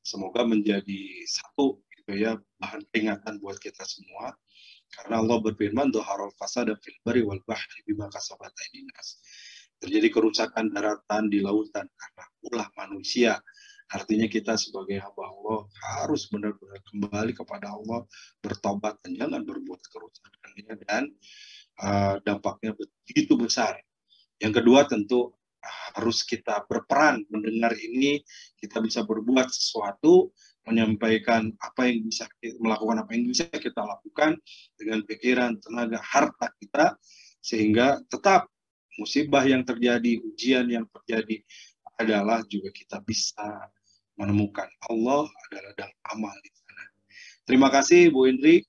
semoga menjadi satu gitu ya bahan peringatan buat kita semua. Karena Allah berfirman, "Dhaharal fasada fil barri wal bahri bima kasabat aydin nas." Terjadi kerusakan daratan di lautan karena ulah manusia. Artinya kita sebagai hamba Allah harus benar-benar kembali kepada Allah, bertobat dan jangan berbuat kerusakan dan dampaknya begitu besar. Yang kedua tentu harus kita berperan mendengar ini, kita bisa berbuat sesuatu, menyampaikan apa yang bisa melakukan apa yang bisa kita lakukan dengan pikiran, tenaga, harta kita, sehingga tetap musibah yang terjadi, ujian yang terjadi adalah juga kita bisa menemukan Allah adalah dalam amal di sana. Terima kasih Bu Indri.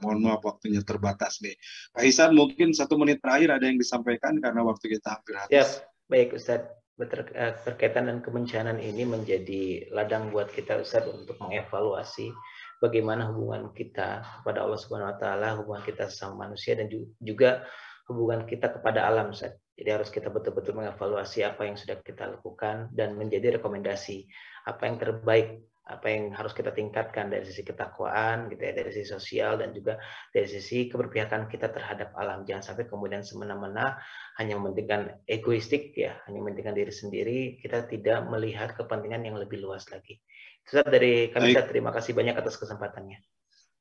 Mohon maaf waktunya terbatas nih. Pak Ihsan, mungkin 1 menit terakhir ada yang disampaikan karena waktu kita hampir habis. Siap, baik Ustadz. Berkaitan dan kebencanaan ini menjadi ladang buat kita, Ustadz, untuk mengevaluasi bagaimana hubungan kita kepada Allah Subhanahu Wa Taala, hubungan kita sama manusia dan juga hubungan kita kepada alam, Ustadz. Jadi harus kita betul-betul mengevaluasi apa yang sudah kita lakukan dan menjadi rekomendasi apa yang terbaik, apa yang harus kita tingkatkan dari sisi ketakwaan, gitu ya, dari sisi sosial dan juga dari sisi keberpihakan kita terhadap alam. Jangan sampai kemudian semena-mena hanya mementingkan egoistik ya, hanya mementingkan diri sendiri, kita tidak melihat kepentingan yang lebih luas lagi. Ustaz, dari kami Baik. terima kasih banyak atas kesempatannya.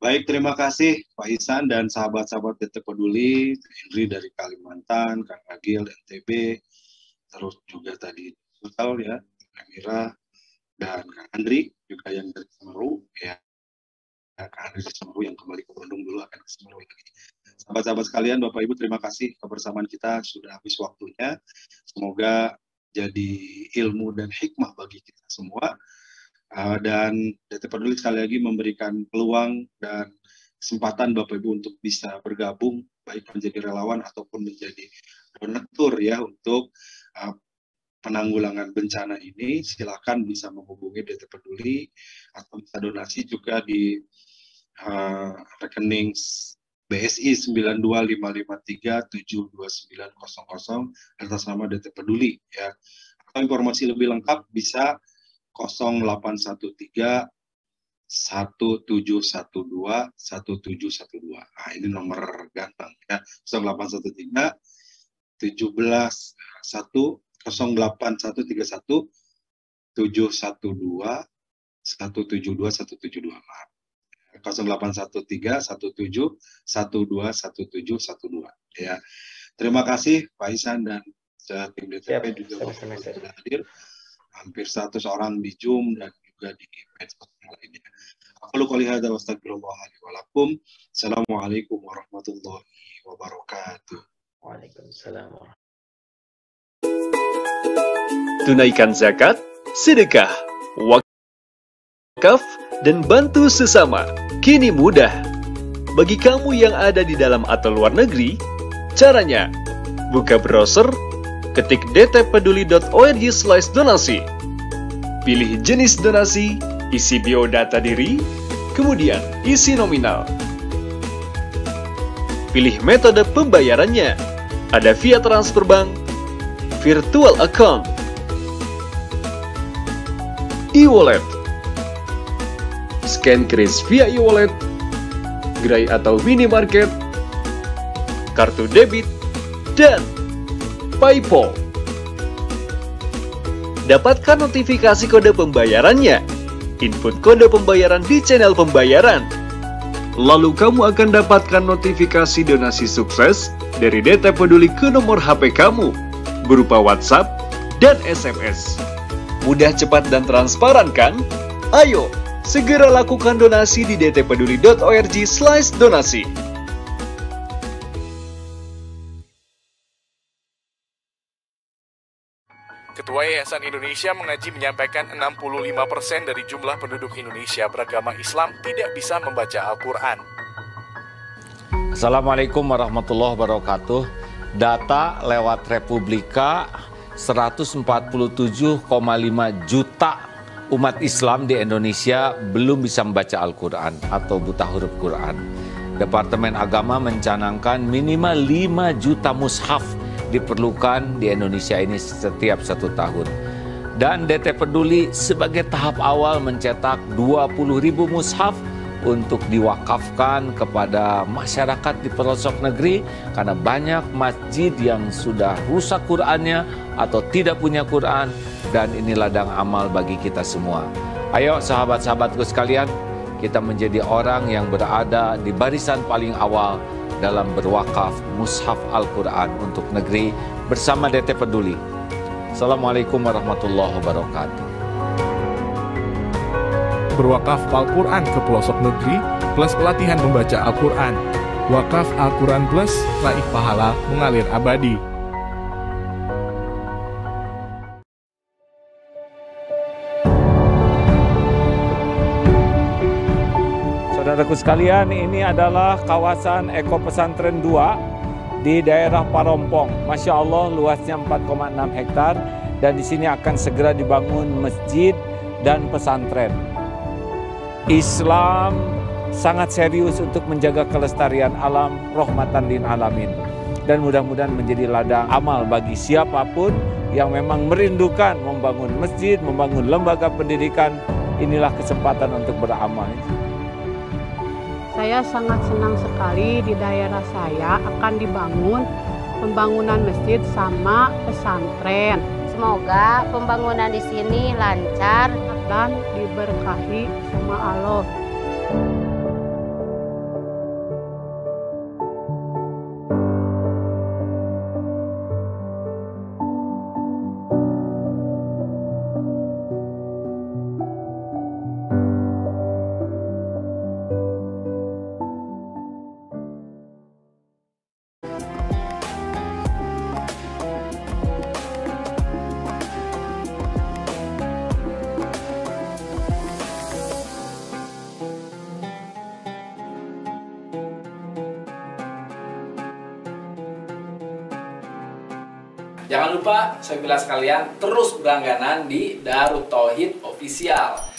Baik, terima kasih Pak Ihsan dan sahabat-sahabat DT Peduli, Henry dari Kalimantan, Kang Agil, NTB, terus juga tadi Sultan ya, Amira, dan Kang Andri juga yang dari Semeru ya. Kang Andri dari Semeru yang kembali ke Bandung dulu akan ke Semeru lagi. Sahabat-sahabat sekalian, Bapak Ibu, terima kasih kebersamaan kita sudah habis waktunya. Semoga jadi ilmu dan hikmah bagi kita semua. Dan DT Peduli sekali lagi memberikan peluang dan kesempatan Bapak Ibu untuk bisa bergabung, baik menjadi relawan ataupun menjadi donatur ya untuk penanggulangan bencana ini. Silakan bisa menghubungi DT Peduli atau bisa donasi juga di rekening BSI 9255372900 atas nama DT Peduli ya. Atau informasi lebih lengkap bisa 0813 1712 1712. Nah, ini nomor ganteng ya. 0813 17 1 08131 712 172 172. 0813 17 12 1712 ya. Terima kasih Pak Ihsan dan tim DTP juga sudah hadir. Hampir 100 orang di Zoom dan juga di medsos lainnya. Aku qouli hadza wa astagfirullah li wa lakum. Assalamualaikum warahmatullahi wabarakatuh. Waalaikumsalam. Tunaikan zakat, sedekah, wakaf, dan bantu sesama. Kini mudah. Bagi kamu yang ada di dalam atau luar negeri, caranya buka browser, ketik dtpeduli.org/donasi. Pilih jenis donasi, isi biodata diri, kemudian isi nominal. Pilih metode pembayarannya. Ada via transfer bank, virtual account, e-wallet, scan kris via e-wallet, gerai atau minimarket, kartu debit, dan PayPal. Dapatkan notifikasi kode pembayarannya. Input kode pembayaran di channel pembayaran. Lalu kamu akan dapatkan notifikasi donasi sukses dari DT Peduli ke nomor HP kamu berupa WhatsApp dan SMS. Mudah, cepat, dan transparan kan? Ayo, segera lakukan donasi di dtpeduli.org/donasi. Ketua Yayasan Indonesia Mengaji menyampaikan 65% dari jumlah penduduk Indonesia beragama Islam tidak bisa membaca Al-Quran. Assalamualaikum warahmatullahi wabarakatuh. Data lewat Republika, 147,5 juta umat Islam di Indonesia belum bisa membaca Al-Quran atau buta huruf Quran. Departemen Agama mencanangkan minimal 5 juta mushaf diperlukan di Indonesia ini setiap 1 tahun. Dan DT Peduli sebagai tahap awal mencetak 20.000 mushaf untuk diwakafkan kepada masyarakat di pelosok negeri, karena banyak masjid yang sudah rusak Qurannya atau tidak punya Quran, dan ini ladang amal bagi kita semua. Ayo sahabat-sahabatku sekalian, kita menjadi orang yang berada di barisan paling awal dalam berwakaf mushaf Al-Quran untuk negeri bersama DT Peduli. Assalamualaikum warahmatullahi wabarakatuh. Berwakaf Al-Quran ke pelosok negeri plus pelatihan membaca Al-Quran. Wakaf Al-Quran plus raih pahala mengalir abadi. Saudaraku sekalian, ini adalah kawasan Eko Pesantren 2 di daerah Parompong. Masya Allah, luasnya 4,6 hektar dan di sini akan segera dibangun masjid dan pesantren. Islam sangat serius untuk menjaga kelestarian alam, rahmatan lil alamin. Dan mudah-mudahan menjadi ladang amal bagi siapapun yang memang merindukan membangun masjid, membangun lembaga pendidikan. Inilah kesempatan untuk beramal. Saya sangat senang sekali di daerah saya akan dibangun pembangunan masjid sama pesantren. Semoga pembangunan di sini lancar dan diberkahi sama Allah. Jangan lupa, sobat sekalian, terus berlangganan di Darut Tauhid Official.